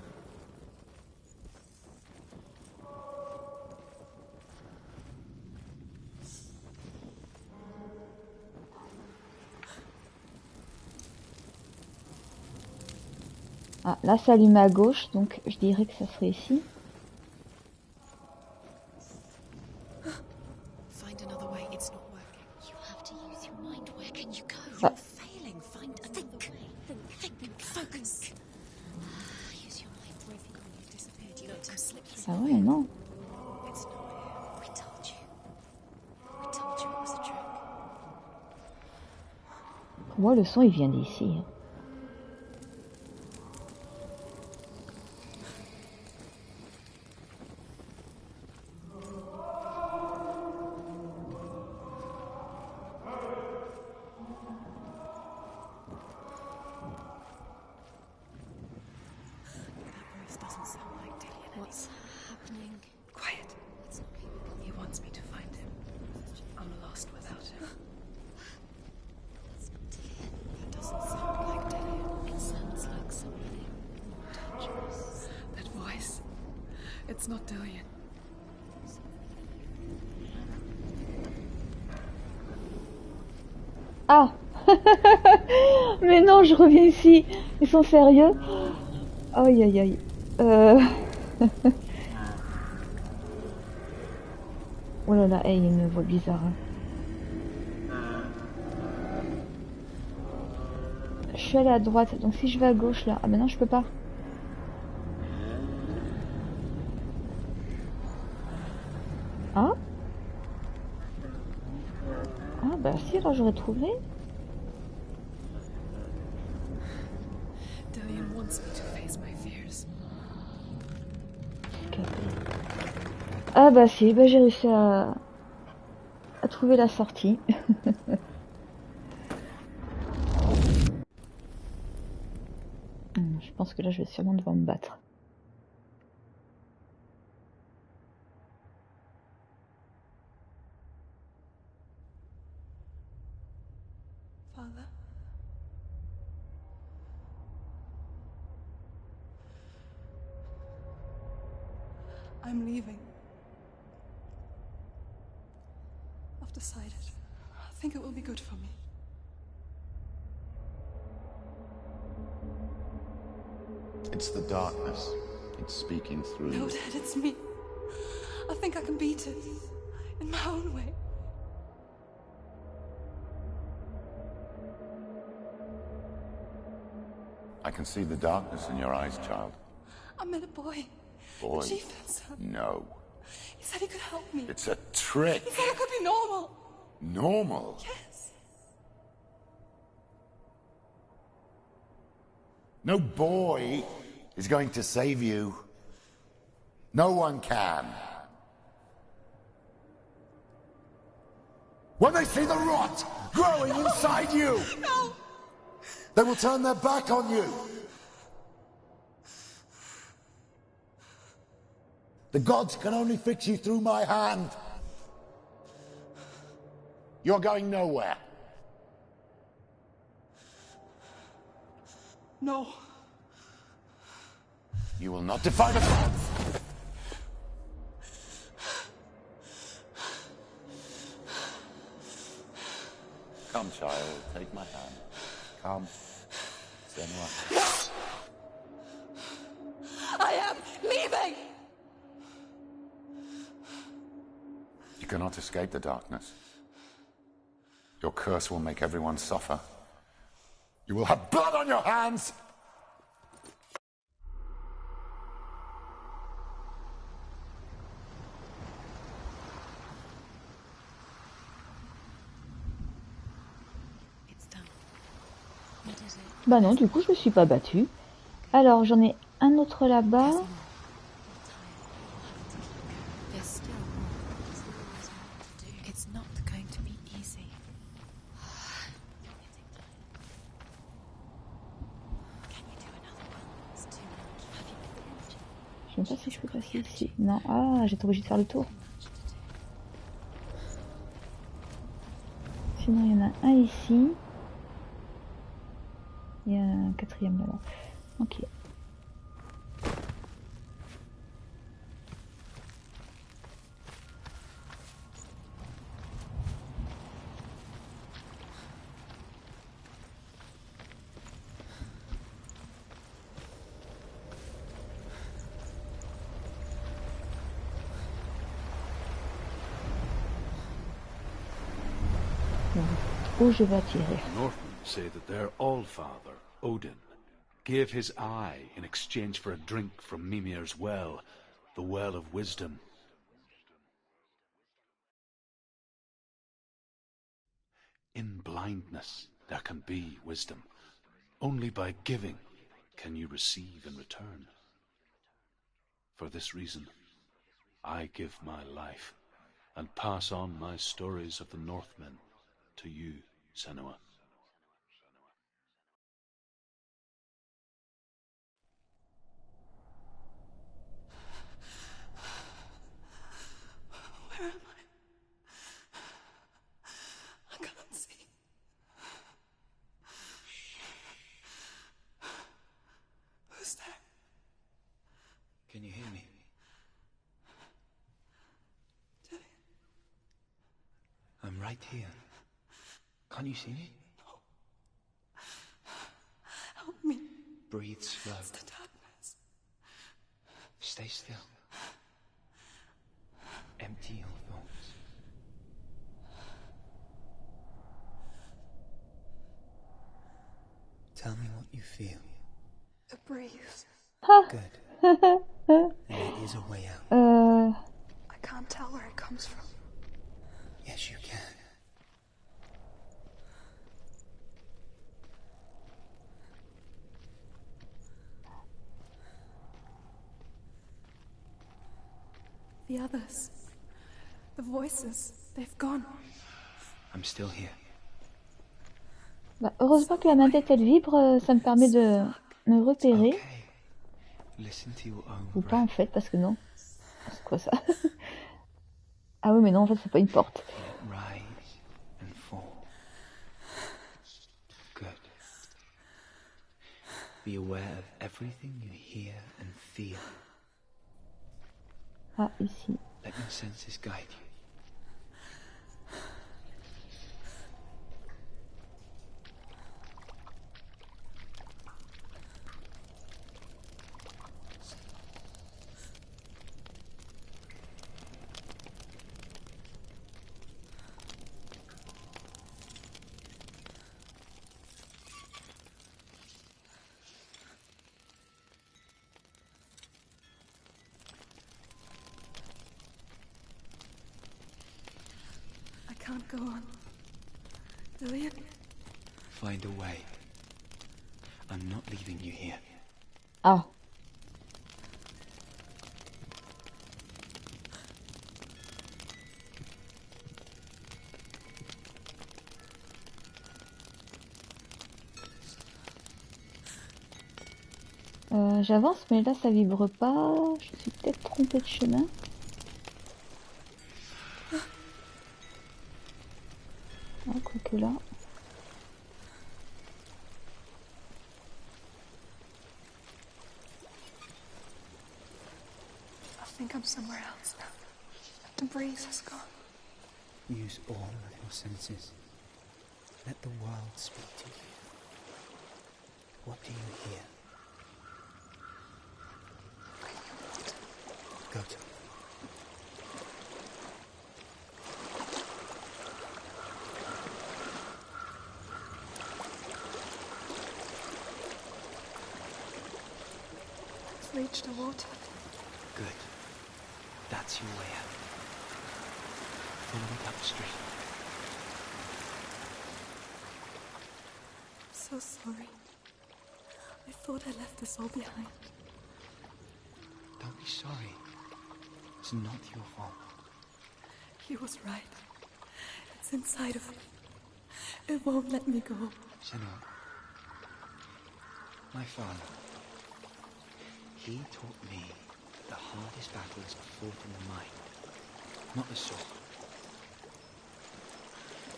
Speaker 1: Ah, là, ça allume à gauche, donc je dirais que ça serait ici.
Speaker 4: Find another way. It's not working. You have to use your mind. Where can you go? You're failing. Find a think. Think. Focus. Use your mind. Where have you gone? You've disappeared. You let him slip through.
Speaker 1: Ah ouais, non.
Speaker 4: It's not here. We told you. We told you it was a trick.
Speaker 1: Pour moi, le son, il vient d'ici.
Speaker 4: What's happening?
Speaker 2: Quiet.
Speaker 4: It's not him.
Speaker 2: He wants me to find him. I'm lost without him.
Speaker 4: That's not Dillion. That doesn't sound like Dillion. It sounds like something more dangerous.
Speaker 2: That voice. It's not Dillion.
Speaker 1: Ah. Mais non, je reviens ici. Ils sont sérieux? Aïe aïe aïe. Oh là là, hey, il y a une voix bizarre. Je suis allée à droite, donc si je vais à gauche là... Ah mais non, je peux pas. Ah? Ah bah si, là j'aurais trouvé.
Speaker 2: Dillion wants me to face my fears.
Speaker 1: Ah bah si, bah j'ai réussi à trouver la sortie. Je pense que là je vais sûrement devoir me battre.
Speaker 2: Father? I'm leaving. I've decided. I think it will be good for me.
Speaker 5: It's the darkness. It's speaking through
Speaker 2: No,
Speaker 5: you.
Speaker 2: Dad, it's me. I think I can beat it. In my own way.
Speaker 5: I can see the darkness in your eyes, child.
Speaker 2: I met a boy.
Speaker 5: Boy?
Speaker 2: The chieftain's son.
Speaker 5: No.
Speaker 2: He said he could help me.
Speaker 5: It's a trick.
Speaker 2: He said I could be normal.
Speaker 5: Normal?
Speaker 2: Yes.
Speaker 5: No boy is going to save you. No one can. When they see the rot growing inside you!
Speaker 4: No!
Speaker 5: They will turn their back on you! The gods can only fix you through my hand. You're going nowhere.
Speaker 4: No.
Speaker 5: You will not defy the gods! Come, child, take my hand. Come. Senua.
Speaker 4: I am leaving!
Speaker 5: You cannot escape the darkness. Your curse will make everyone suffer. You will have blood on your hands!
Speaker 1: Bah non, du coup, je me suis pas battue. Alors, j'en ai un autre là-bas. Je sais pas si je peux passer ici. Non, ah, j'étais obligée de faire le tour. Sinon, il y en a un ici. Il y a un quatrième là-bas. Ok. Où je vais atterrir?
Speaker 3: Northmen say that their Allfather, Odin, gave his eye in exchange for a drink from Mimir's well, the Well of Wisdom. In blindness there can be wisdom. Only by giving can you receive in return. For this reason, I give my life and pass on my stories of the Northmen to you, Senua.
Speaker 4: Where am I? I can't see. Who's there?
Speaker 6: Can you hear me?
Speaker 4: Dillion.
Speaker 6: I'm right here. Can't you see me?
Speaker 4: No. Help me.
Speaker 6: Breathe slow.
Speaker 4: It's the darkness.
Speaker 6: Stay still. Empty your thoughts. Tell me what you feel.
Speaker 4: The breeze.
Speaker 6: Good. And there is a way out.
Speaker 4: I can't tell where it comes from.
Speaker 6: Yes, you can.
Speaker 4: The others. The voices. They've gone.
Speaker 6: I'm still here.
Speaker 1: Bah, heureusement que la manette elle vibre, ça me permet de me repérer.
Speaker 6: Okay. Listen to your own
Speaker 1: Ou pas
Speaker 6: breath.
Speaker 1: en fait, parce que non. C'est quoi ça? Ah oui, mais non, en fait, c'est pas une porte.
Speaker 6: Feel it rise and fall. Good. Be aware of everything you hear and feel.
Speaker 1: Ah, ici.
Speaker 6: Let your senses guide you.
Speaker 4: I can't go on. Dillion?
Speaker 6: Find a way. I'm not leaving you here.
Speaker 1: Ah. J'avance, mais là ça vibre pas. Je suis peut-être trompée de chemin. Ah, quoique là.
Speaker 2: I think I'm somewhere else now. The breeze has gone.
Speaker 6: Use all of your senses. Let the world speak to you. What do you hear? Go to it.
Speaker 2: It's reached the water.
Speaker 6: Good. That's your way out. Follow it upstream.
Speaker 2: I'm so sorry. I thought I left this all behind.
Speaker 6: Don't be sorry. It's not your fault.
Speaker 2: He was right. It's inside of me. It won't let me go.
Speaker 6: Senua, my father, he taught me the hardest battles are fought in the mind, not the sword.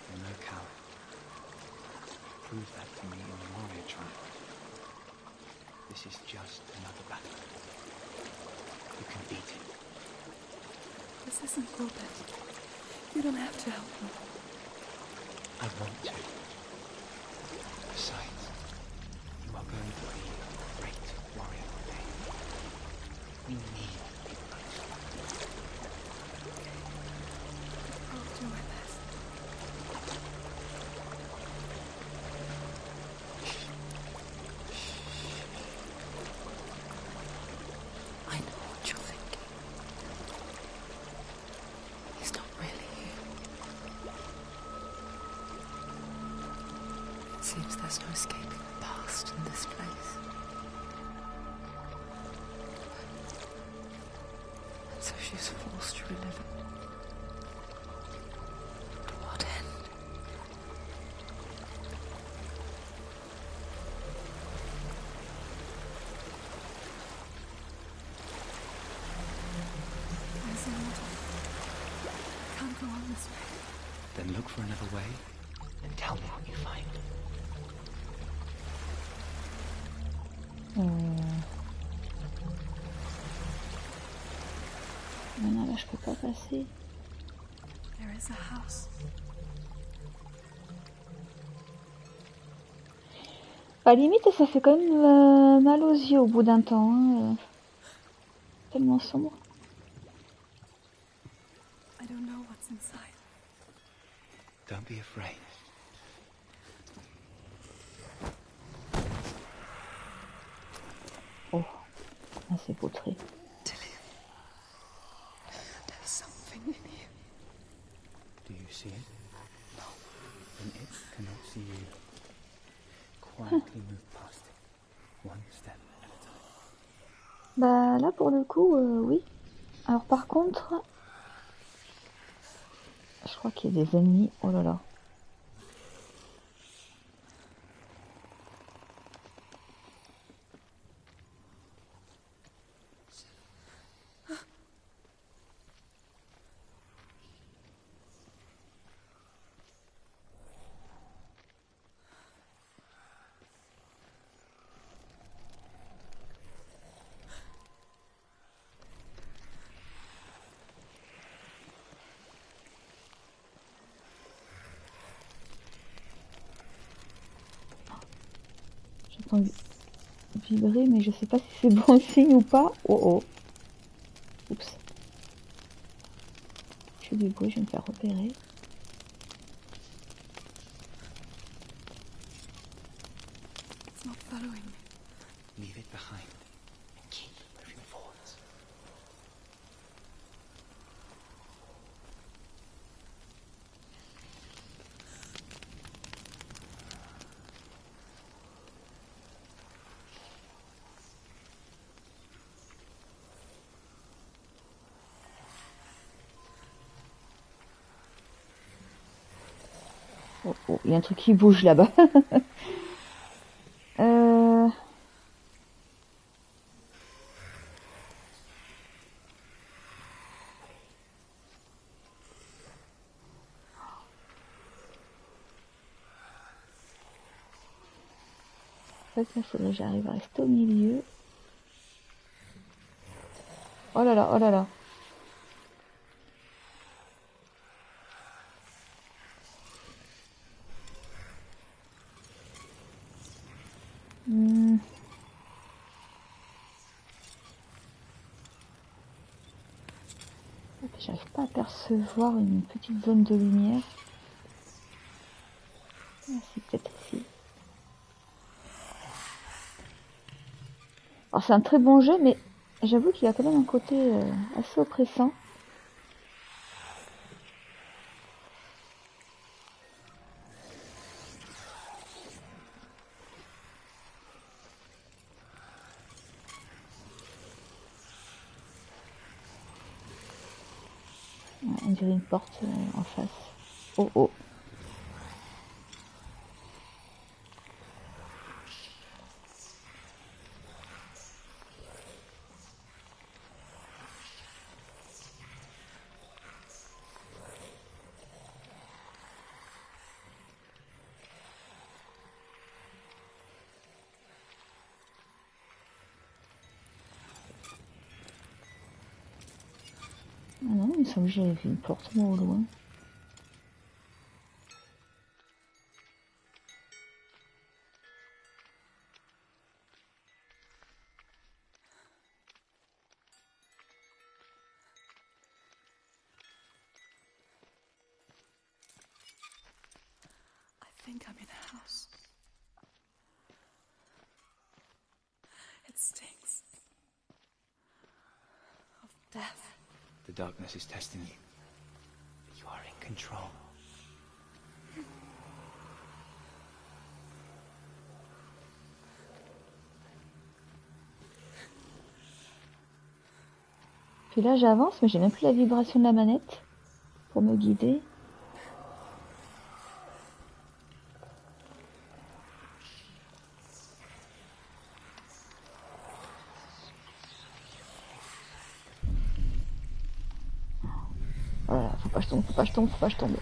Speaker 6: You're no coward. Prove that to me in the warrior tribe. This is just another battle. You can beat it.
Speaker 2: This isn't your battle. You don't have to help me.
Speaker 6: I want to. Besides, you are going to be a great warrior one day. We need people like you.
Speaker 2: I'll do my best. I know what you're thinking. He's not really here. It seems there's no escaping the past in this place. And so she's forced to relive it. To what end? There's a water. I can't go on this way.
Speaker 6: Then look for another way and tell me what you find.
Speaker 1: Non, là je peux pas passer.
Speaker 2: There is a house.
Speaker 1: À la limite, ça fait quand même mal aux yeux au bout d'un temps. Hein. Tellement sombre.
Speaker 2: I don't know what's inside.
Speaker 6: Don't be afraid.
Speaker 1: Oh, ah, c'est vautré.
Speaker 2: Dillion, there's something in here.
Speaker 6: Do you see it? No. Then it cannot see you. Quietly move past it. One step at a time.
Speaker 1: Bah là pour le coup, oui. Alors par contre, je crois qu'il y a des ennemis. Oh là là. J'entends vibrer, mais je sais pas si c'est bon signe ou pas. Oh oh. Oups. Je fais du bruit, je vais me faire repérer.
Speaker 2: It's not following me.
Speaker 6: Leave it behind and keep moving forwards.
Speaker 1: Oh oh, il y a un truc qui bouge là-bas. fait, là, j'arrive à rester au milieu. Oh là là, oh là là. J'arrive pas à percevoir une petite zone de lumière. Ah, c'est peut-être ici. Alors c'est un très bon jeu, mais j'avoue qu'il y a quand même un côté assez oppressant. On dirait une porte en face. Oh oh. Ah non, il me semble que j'avais vu une porte moi au loin.
Speaker 4: I think I'm in a house. It stinks of death.
Speaker 6: The darkness is testing you. You are in control.
Speaker 1: Puis là j'avance, mais j'ai même plus la vibration de la manette pour me guider. Voilà, faut pas que je tombe, faut pas que je tombe, faut pas que je tombe.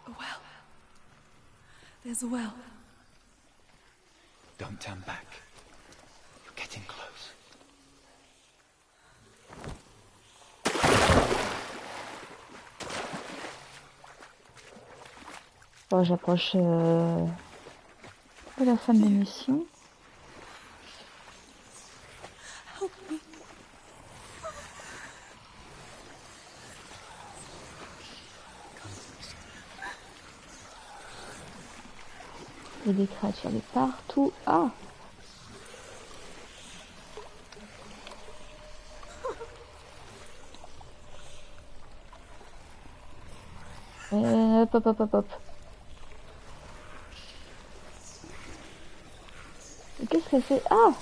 Speaker 4: A well. There's a well.
Speaker 6: Don't turn back. You're getting close.
Speaker 1: Bon, j'approche de la fin de la mission.
Speaker 4: Help me.
Speaker 1: Il y a des créatures de partout. Ah! Hop, hop, hop, hop, hop. Qu'est-ce qu'elle fait? Ah!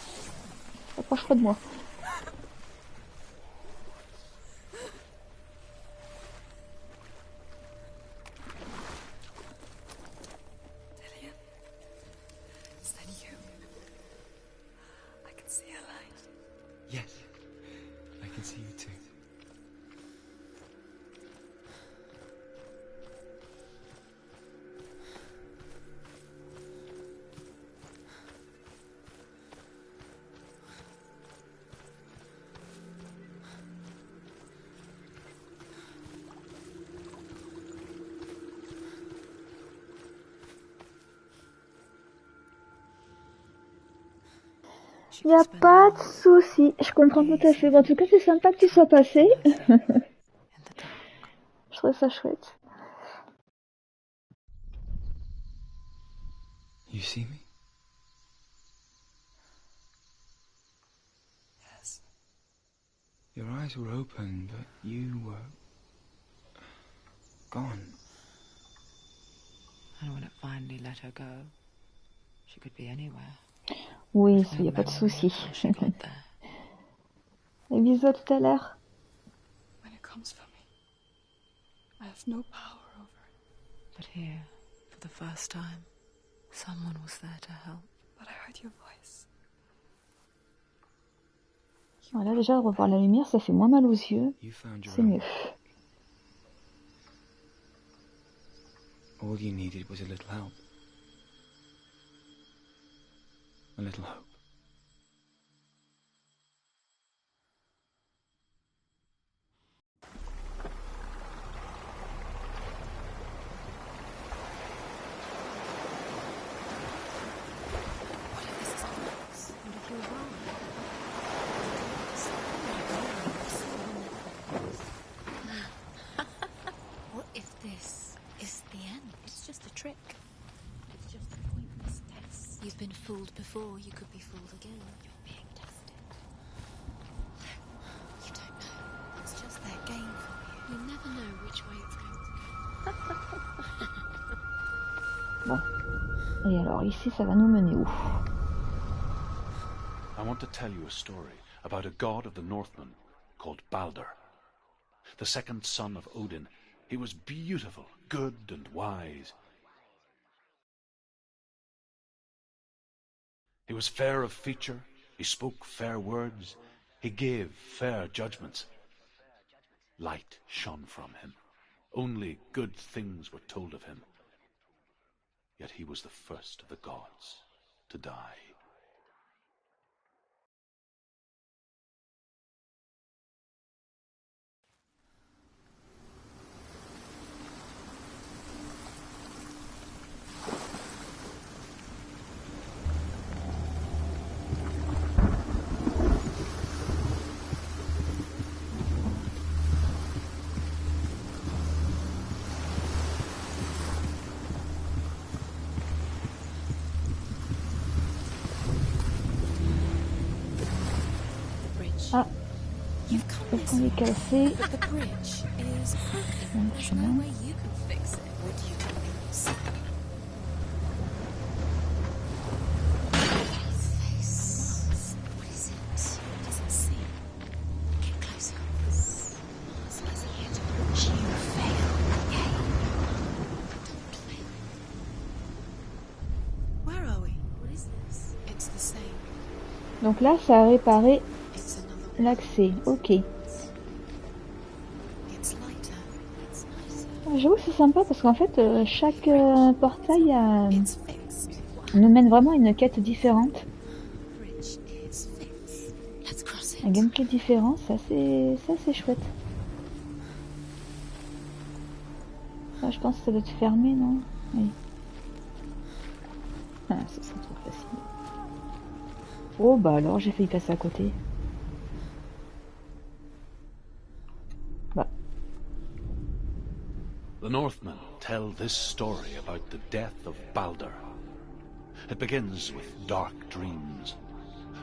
Speaker 1: Approche pas de moi.
Speaker 4: Dillion, is that you? I can see a light.
Speaker 6: Yes, I can see you too.
Speaker 1: Y a pas de souci, je comprends tout à fait. Bon, en tout cas, c'est sympa que tu sois passé. Je trouve ça chouette.
Speaker 6: You see me?
Speaker 4: Yes.
Speaker 6: Your eyes were open, but you were gone.
Speaker 2: And when it finally let her go, she could be anywhere.
Speaker 1: Oui, ça y a pas de souci. Et bisous, à tout à l'heure.
Speaker 4: When it comes for me, I have no power over it.
Speaker 2: But here, for the first time, someone was there to help.
Speaker 4: But I heard your voice.
Speaker 1: Voilà, déjà revoir la lumière, ça fait moins mal aux yeux. C'est mieux.
Speaker 6: All you needed was a little help. A little hope.
Speaker 4: What if this is the end? It's just a trick. It's just a pointless test. You've been fooled before, you could be fooled again. You're being tested. You don't know. It's just their game for you. You never know which way it's going to go.
Speaker 1: Bon. Et alors ici, ça va nous mener où?
Speaker 3: I want to tell you a story about a god of the Northmen called Balder. The second son of Odin. He was beautiful, good and wise. He was fair of feature, he spoke fair words, he gave fair judgments. Light shone from him. Only good things were told of him. Yet he was the first of the gods to die.
Speaker 1: Ah, est-ce qu'on est cassé?
Speaker 4: The bridge is broken. There's no way you can fix it. What do you lose? Face. What is it? It doesn't see. Get closer. Mars is here to watch you fail again. Don't fail. Where are we? What is this? It's the same.
Speaker 1: Donc là, ça a réparé
Speaker 4: It's another
Speaker 1: l'accès. Ok.
Speaker 4: It's lighter. It's nicer.
Speaker 1: J'avoue que c'est sympa parce qu'en fait, chaque portail
Speaker 4: It's fixed.
Speaker 1: nous mène vraiment à une quête différente.
Speaker 4: Bridge is fixed. Let's cross it.
Speaker 1: Un gameplay différent, ça c'est chouette. Ça, je pense que ça doit être fermé, non? Oui. Ah, ça c'est trop facile. Oh bah alors, j'ai failli passer à côté. Bah.
Speaker 3: The Northmen tell this story about the death of Balder. It begins with dark dreams.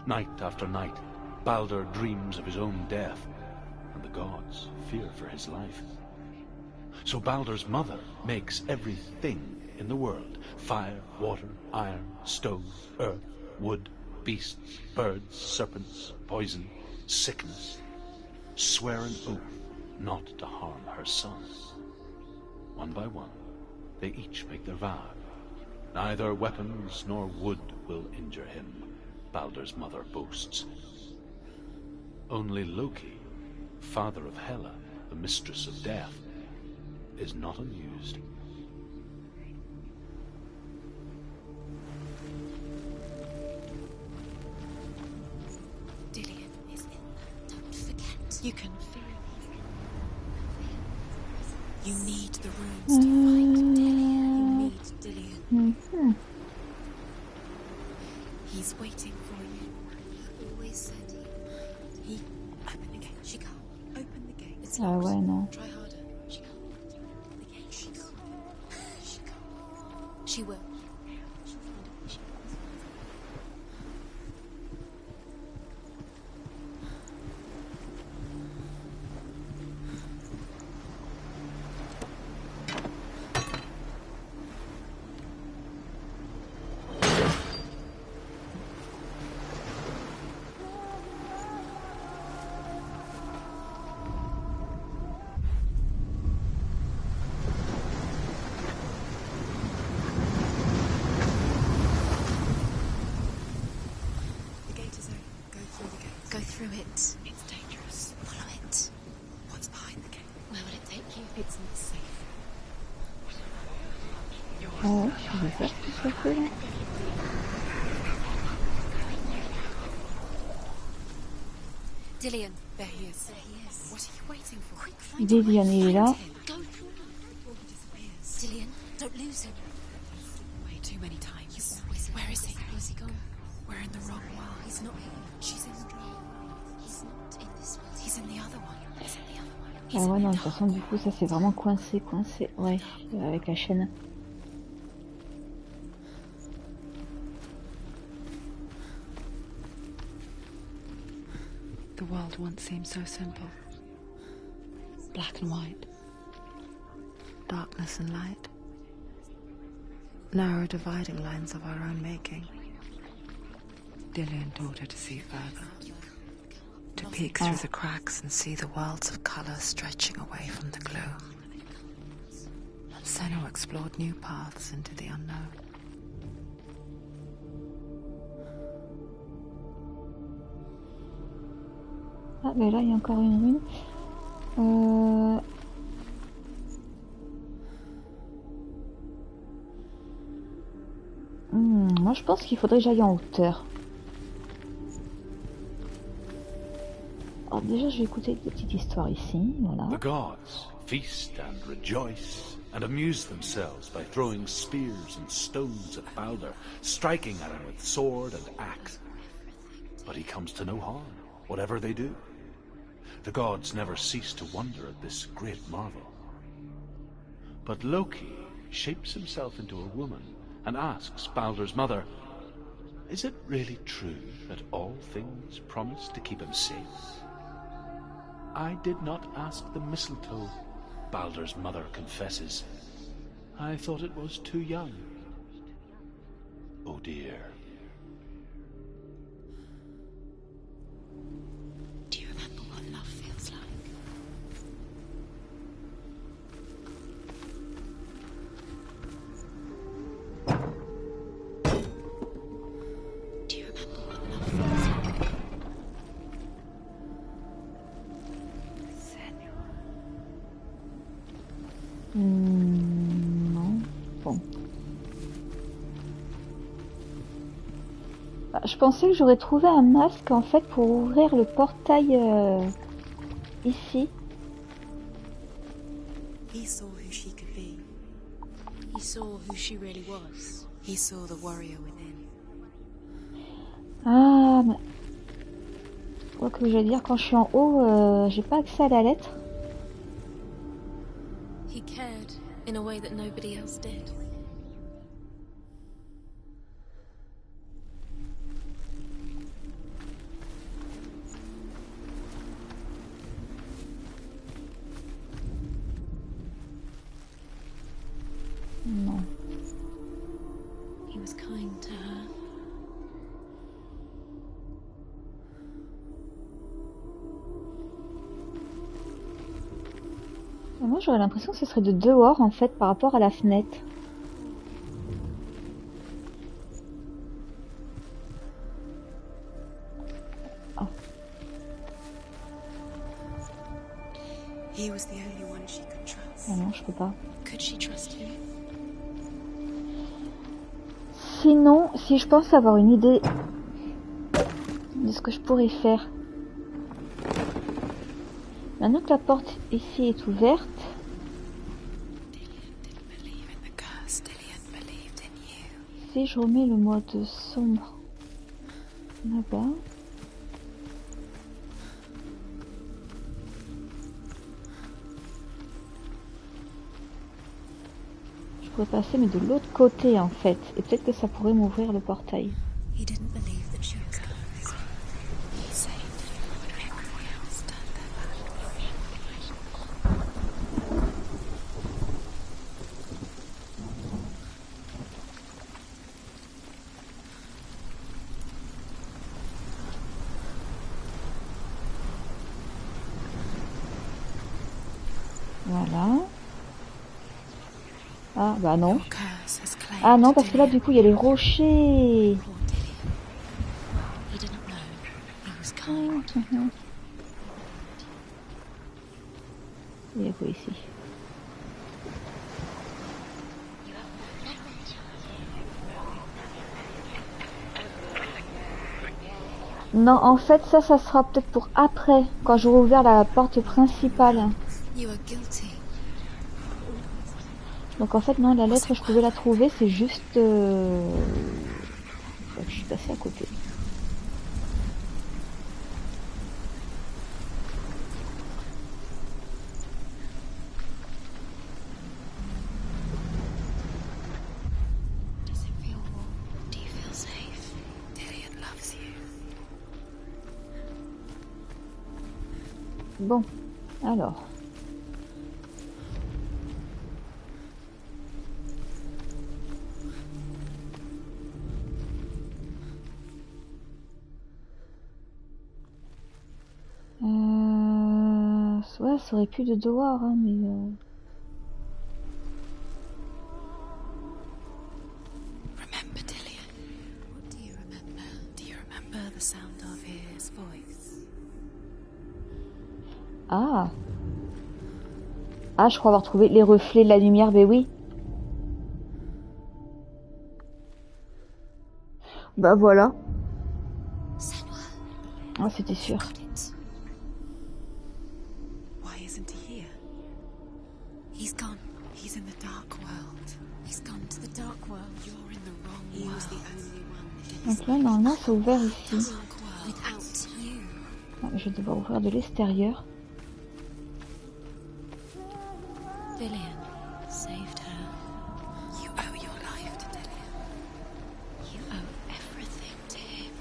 Speaker 3: Night after night, Balder dreams of his own death, and the gods fear for his life. So Balder's mother makes everything in the world: fire, water, iron, stone, earth, wood, beasts, birds, serpents, poison, sickness, swear an oath not to harm her son. One by one, they each make their vow. Neither weapons nor wood will injure him, Balder's mother boasts. Only Loki, father of Hela, the mistress of death, is not amused.
Speaker 4: Dillion is in there. Don't forget. You can feel it. You need the runes to find Dillion. You need Dillion. He's waiting for you. He always said he... Open the gate. She can't. Open the gate. It's
Speaker 1: Ah ouais, non.
Speaker 4: Try harder. She can't. Open the gate. She can't. She can't. She will. She'll find it. She will. Go through it. It's dangerous. Follow it. What's behind the gate? Where will it take you? It's not safe.
Speaker 1: Ah ouais, c'est bizarre tout ça fait là.
Speaker 4: Dillion, there he is. There he is. What are you waiting for? Quick, find
Speaker 1: Dillion, il est là.
Speaker 4: Go through before he disappears. Dillion, don't lose him. Way too many times. Where is he? Where's he gone? We're in the wrong world. He's not here. She's in the dream. He's not in this world. He's in the other one. He's in the other one.
Speaker 1: Ah ouais, non, de toute façon, du coup, ça c'est vraiment coincé. Ouais, avec la chaîne.
Speaker 2: The world once seemed so simple. Black and white. Darkness and light. Narrow dividing lines of our own making. Dillion taught her to see further. To peek through the cracks and see the worlds of colour stretching away from the gloom. And Senua explored new paths into the unknown.
Speaker 1: Ah, mais là, il y a encore une rune. Moi, je pense qu'il faudrait que j'aille en hauteur. Alors déjà, je vais écouter des petites histoires ici, voilà.
Speaker 3: The gods feast and rejoice and amuse themselves by throwing spears and stones at Balder, striking at him with sword and axe. But he comes to no harm, whatever they do. The gods never cease to wonder at this great marvel. But Loki shapes himself into a woman and asks Balder's mother, is it really true that all things promise to keep him safe? I did not ask the mistletoe, Balder's mother confesses. I thought it was too young. Oh dear.
Speaker 4: Do you remember what love feels like? Do you remember what love feels like?
Speaker 1: Non. Bon. Je pensais que j'aurais trouvé un masque en fait pour ouvrir le portail ici.
Speaker 4: He saw who she could be. He saw who she really was. He saw the warrior within.
Speaker 1: Ah, mais... quoi que je veux dire, quand je suis en haut, j'ai pas accès à la lettre.
Speaker 4: He cared in a way that nobody else did.
Speaker 1: Non.
Speaker 4: He was kind to her.
Speaker 1: Moi j'aurais l'impression que ce serait de dehors en fait par rapport à la fenêtre. Oh.
Speaker 4: He was the only one she could trust.
Speaker 1: Ah non, je peux pas.
Speaker 4: Could she trust him?
Speaker 1: Sinon, si je pense avoir une idée de ce que je pourrais faire. Maintenant que la porte ici est ouverte, si je remets le mode sombre là-bas, je pourrais passer mais de l'autre côté en fait, et peut-être que ça pourrait m'ouvrir le portail.
Speaker 4: He didn't believe that she was going to lose him. He saved him when everyone else turned their
Speaker 1: Voilà. Ah bah non. Ah non, parce que là du coup il y a les rochers.
Speaker 4: He didn't know. He was kind.
Speaker 1: Il y a quoi ici? Non, en fait, ça sera peut-être pour après, quand j'aurai ouvert la porte principale. Donc en fait, non, la lettre, je pouvais la trouver, c'est juste... que je suis passée à côté. Bon, alors. Ouais, ça aurait pu de devoir, hein, mais...
Speaker 4: Remember Dillion? What do you remember? Do you remember the sound of his voice?
Speaker 1: Ah. Ah, je crois avoir trouvé les reflets de la lumière, ben oui. Bah voilà.
Speaker 4: Senua.
Speaker 1: Ah, c'était sûr.
Speaker 4: Why isn't he here? He's gone. He's in the dark world. He's gone to the dark world. You're in the wrong world. He was the only one.
Speaker 1: Donc là, normalement, c'est ouvert ici.
Speaker 4: Without you.
Speaker 1: Ah, je vais devoir ouvrir de l'extérieur.
Speaker 4: Dillion saved her. You owe your life to Dillion. You owe everything to him.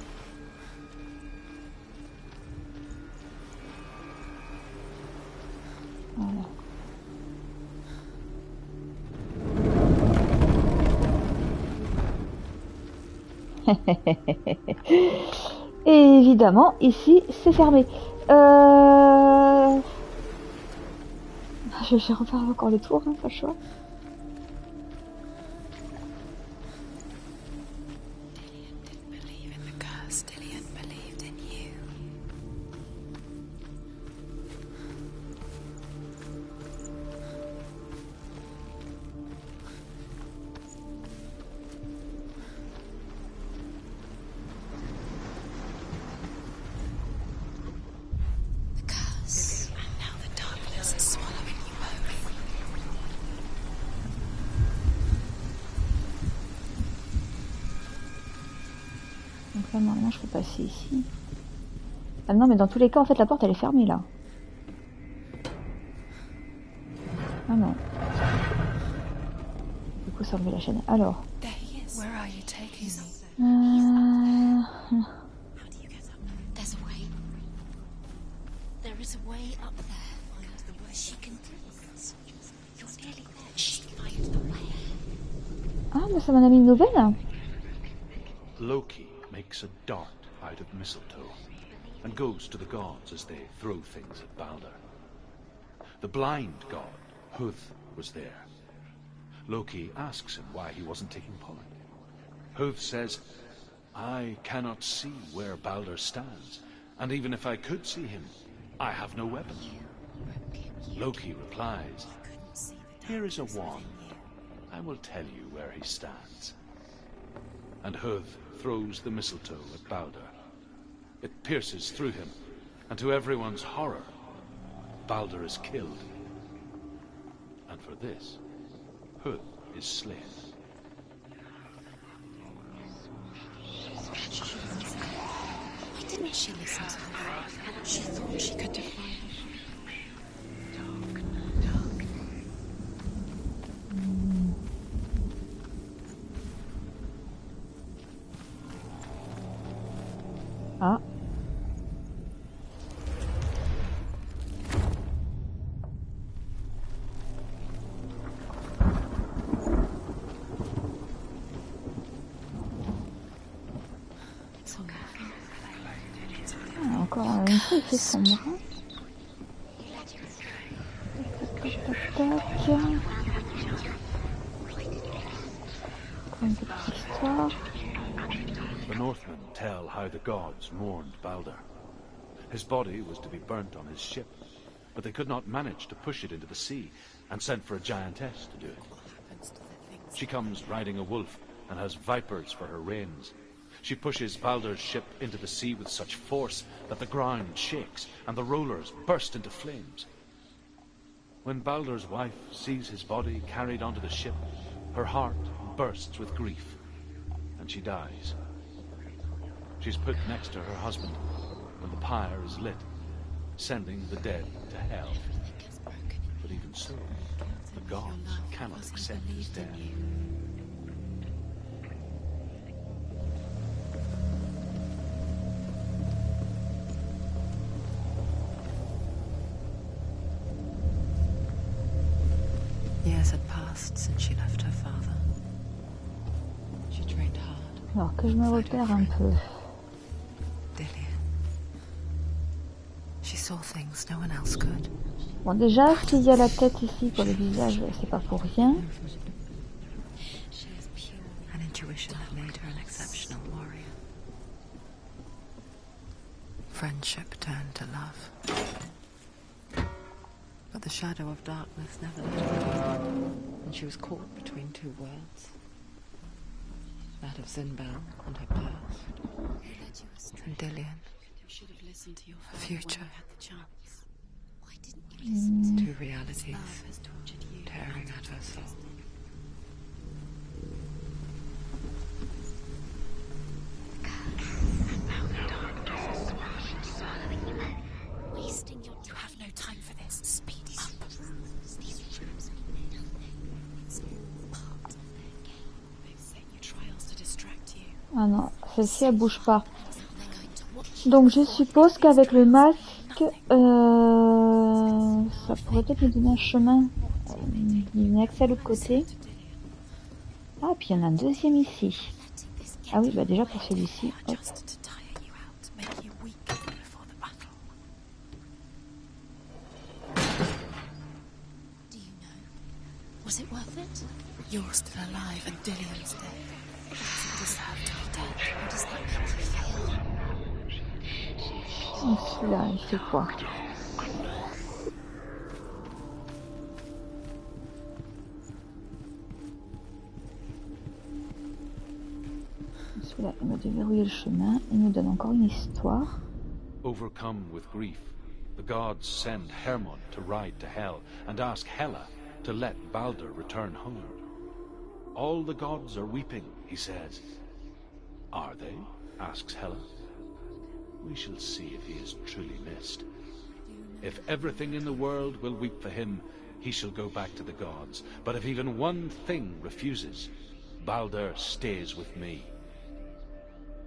Speaker 1: Voilà. Et évidemment, ici, c'est fermé. Je vais refaire encore le tour, hein, pas le choix.
Speaker 4: Dillion didn't believe in the curse. Dillion believed in you. The curse. And now the darkness is swallowing you both.
Speaker 1: Donc là, normalement, je peux passer ici. Ah non, mais dans tous les cas, en fait, la porte, elle est fermée, là. Ah non. Du coup, ça enlève la chaîne. Alors.
Speaker 4: There he is. Where are you taking me? How do you get up? There's a way. There is a way up there. She can take us. You're nearly there. She find the way.
Speaker 1: Ah, mais ça m'en a mis une nouvelle.
Speaker 3: Loki makes a dart out of mistletoe and goes to the gods as they throw things at Balder. The blind god, Huth, was there. Loki asks him why he wasn't taking part. Huth says, I cannot see where Balder stands, and even if I could see him, I have no weapon. Loki replies, here is a wand. I will tell you where he stands. And Huth throws the mistletoe at Balder. It pierces through him, and to everyone's horror, Balder is killed. And for this, Huth is slain.
Speaker 4: Why didn't she listen to her? She thought she could defy him.
Speaker 1: Ah. Ah, encore une fois, il fait sombre. Tac, tac, tac, tac. Encore une petite histoire.
Speaker 3: The Northmen tell how the gods mourned Balder. His body was to be burnt on his ship, but they could not manage to push it into the sea, and sent for a giantess to do it. She comes riding a wolf, and has vipers for her reins. She pushes Baldur's ship into the sea with such force that the ground shakes, and the rollers burst into flames. When Baldur's wife sees his body carried onto the ship, her heart bursts with grief, and she dies. She's put next to her husband when the pyre is lit, sending the dead to hell. But even so, the gods cannot accept his death.
Speaker 2: Years had passed since she left her father. She trained hard.
Speaker 1: Alors que je me repère un peu.
Speaker 2: Dillion. She saw things no one else could.
Speaker 1: Bon, déjà, s'il y a la tête ici pour le visage, c'est pas pour rien.
Speaker 2: An intuition that made her an exceptional warrior. Friendship turned to love. But the shadow of darkness never let her go, and she was caught between two worlds. That of Zinbel and her past, and Dillion, her future. Two realities tearing at her soul.
Speaker 4: You have no time for this. Speed up.
Speaker 1: Ah non, celle-ci elle bouge pas. Donc je suppose qu'avec le masque, ça pourrait peut-être me donner un chemin. Il y a accès à l'autre côté. Ah, puis il y en a un deuxième ici. Ah oui, bah déjà pour celui-ci. Hop.
Speaker 4: Was it worth it? You're still alive and Dillion's dead. He doesn't deserve to be dead. How does that make you feel?
Speaker 1: Celui-là, il fait quoi? Celui-là, il m'a déverrouillé le chemin. Il nous donne encore une histoire.
Speaker 3: Overcome with grief, the gods send Hermod to ride to Hell and ask Hela to let Baldur return home. All the gods are weeping, he says. Are they? Asks Hela. We shall see if he is truly missed. If everything in the world will weep for him, he shall go back to the gods. But if even one thing refuses, Baldur stays with me.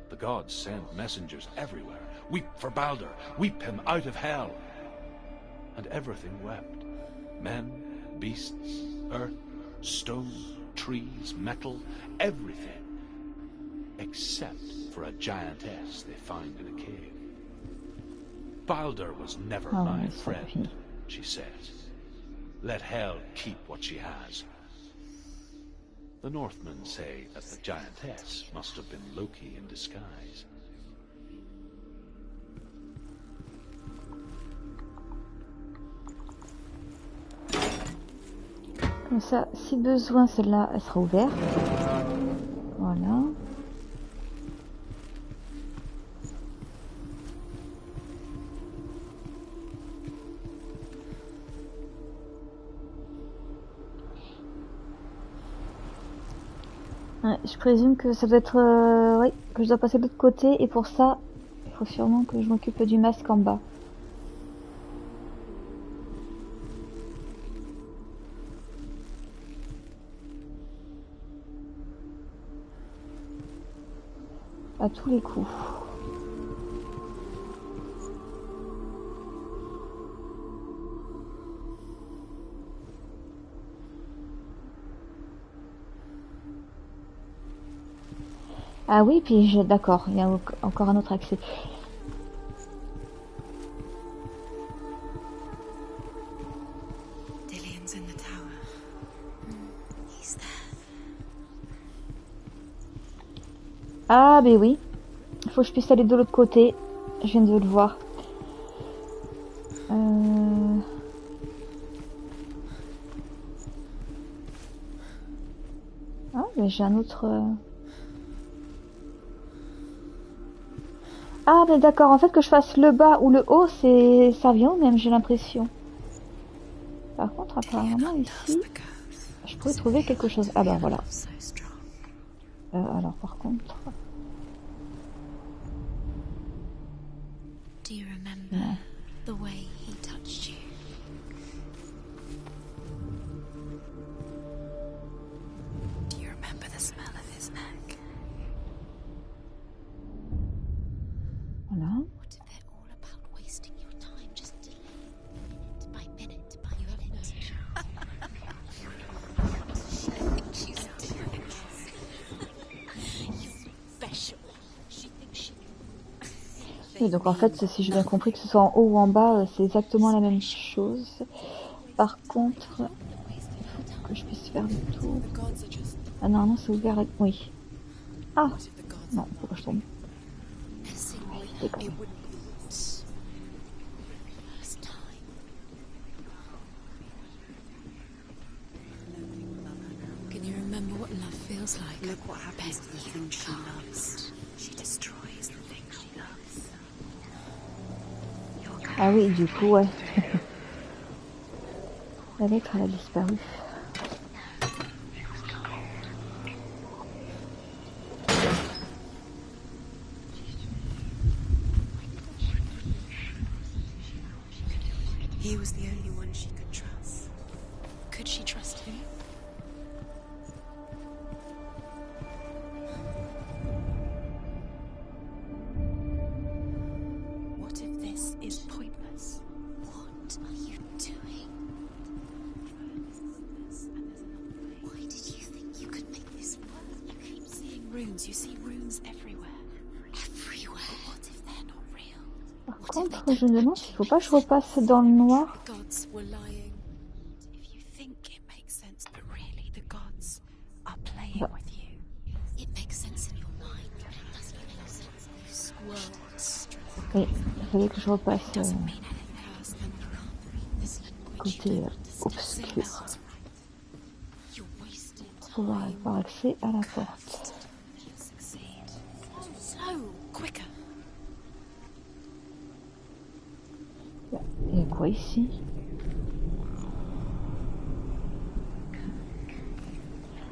Speaker 3: The gods send messengers everywhere. Weep for Baldur, weep him out of hell. And everything wept. Men, beasts, earth, stone, trees, metal, everything. Except for a giantess they find in a cave. Baldur was never my friend, she says. Let Hel keep what she has. The Northmen say that the giantess must have been Loki in disguise.
Speaker 1: Comme ça, si besoin, celle-là, elle sera ouverte. Voilà. Ouais, je présume que ça doit être... oui, que je dois passer de l'autre côté. Et pour ça, il faut sûrement que je m'occupe du masque en bas. À tous les coups. Ah oui, puis d'accord, il y a encore un autre accès.
Speaker 4: Dillion's in the tower. He's there.
Speaker 1: Ah ben oui, il faut que je puisse aller de l'autre côté, je viens de le voir. Ah, mais j'ai un autre... Ah, mais d'accord, en fait, que je fasse le bas ou le haut, ça revient au même, j'ai l'impression. Par contre, apparemment, ici, je pourrais trouver quelque chose. Ah bah voilà. Alors, par contre...
Speaker 4: Do you remember
Speaker 1: non.
Speaker 4: the way he touched you? Do you remember the smell of his neck?
Speaker 1: Voilà.
Speaker 4: What if they're all about wasting your time, just delaying minute by minute by minute? She's special. She thinks she...
Speaker 1: Oui, donc en fait, si j'ai bien compris que ce soit en haut ou en bas, c'est exactement la même chose. Par contre, il faut que je puisse faire le tour. Ah non, non, c'est ouvert. Oui. Ah non, pourquoi je tombe? Ouais,
Speaker 4: Can you remember what love feels like? Look what happens to the thing she loves. She destroys the thing she loves.
Speaker 1: ah oui, du coup, ouais. La lettre, elle a disparu.
Speaker 4: He was the only one she could trust. Could she trust him? What if this is pointless? What are you doing? Why did you think you could make this work? You keep seeing runes. You see runes everywhere. Everywhere. What if they're not real?
Speaker 1: Par contre, je me demande s'il faut pas que je repasse dans le noir.
Speaker 4: The gods were lying. If you think it makes sense, but really the gods are playing with you. It makes sense in your mind, but it doesn't make sense in this world.
Speaker 1: Oui, il fallait que je repasse côté obscur pour pouvoir avoir accès à la porte.
Speaker 4: Slow, quicker.
Speaker 1: Il y a quoi ici?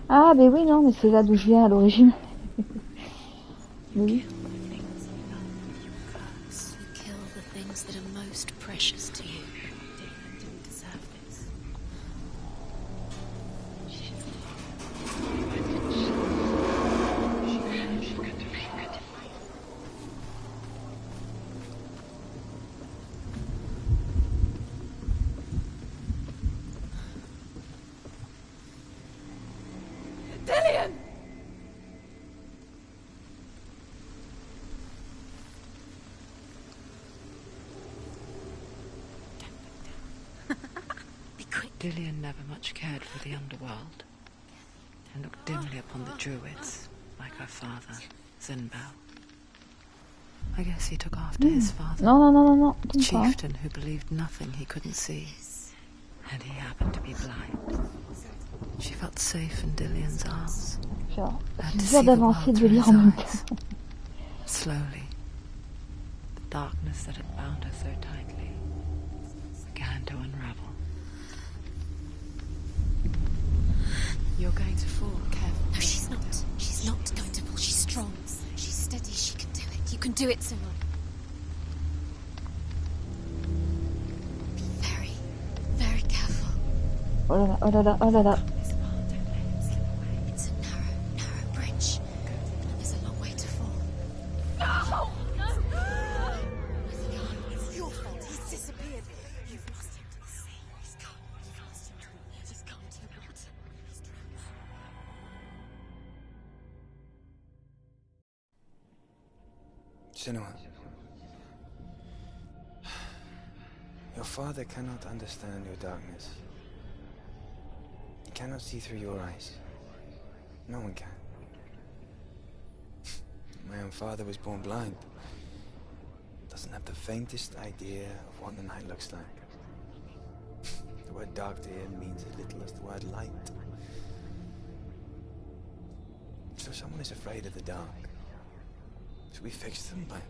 Speaker 1: Ah, ben oui, non, mais c'est là d'où je viens à l'origine. Oui.
Speaker 4: Kill the things that are most precious to you. Dillion didn't deserve this. Dillion!
Speaker 2: Dillion never much cared for the underworld, and looked dimly upon the druids, like her father, Zinbao. I guess he took after his father,
Speaker 1: Non,
Speaker 2: the chieftain who believed nothing he couldn't see, and he happened to be blind. She felt safe in Dillion's arms.
Speaker 1: C'est dur d'avancer, de lire en même temps.
Speaker 2: Slowly, the darkness that had bound her so tightly began to unravel.
Speaker 4: You're going to fall, careful. No, she's not. She's not going to fall. She's strong. She's steady. She can do it. You can do it, Senua. Be very, very careful.
Speaker 1: Oh là là, oh là là, oh là là.
Speaker 4: It's a narrow, narrow bridge. And there's a long way to fall. No! No! It's your fault. He's disappeared. You've lost him to the sea. He's gone. You've lost him to the... He's gone to the water.
Speaker 7: Senua, your father cannot understand your darkness. He cannot see through your eyes. No one can. My own father was born blind. Doesn't doesn't have the faintest idea of what the night looks like. The word dark to him means as little as the word light. So someone is afraid of the dark. Should we fix them by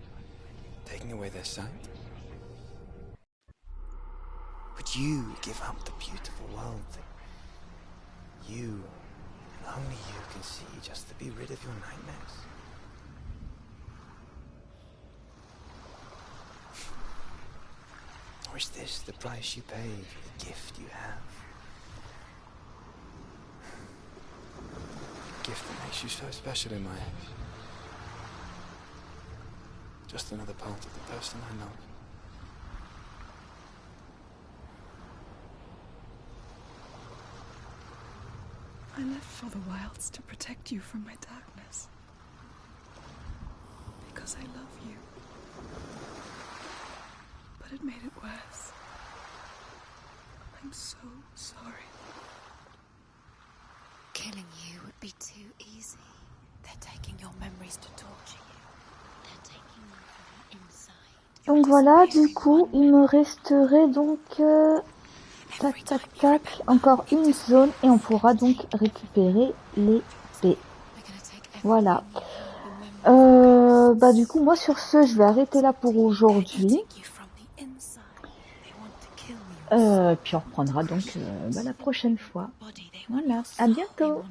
Speaker 7: taking away their sight? Would you give up the beautiful world that you, and only you, can see just to be rid of your nightmares? Or is this the price you pay for the gift you have? A gift that makes you so special in my eyes. Just another part of the person I love.
Speaker 2: I left for the wilds to protect you from my darkness. Because I love you. But it made it worse. I'm so sorry.
Speaker 4: Killing you would be too easy. They're taking your memories to torture you. They're taking them from the inside.
Speaker 1: Donc voilà, du coup, il me resterait donc tac tac tac, encore une zone et on pourra donc récupérer l'épée. Voilà. Bah du coup, moi sur ce, je vais arrêter là pour aujourd'hui. Puis on reprendra donc la prochaine fois. Voilà, à bientôt.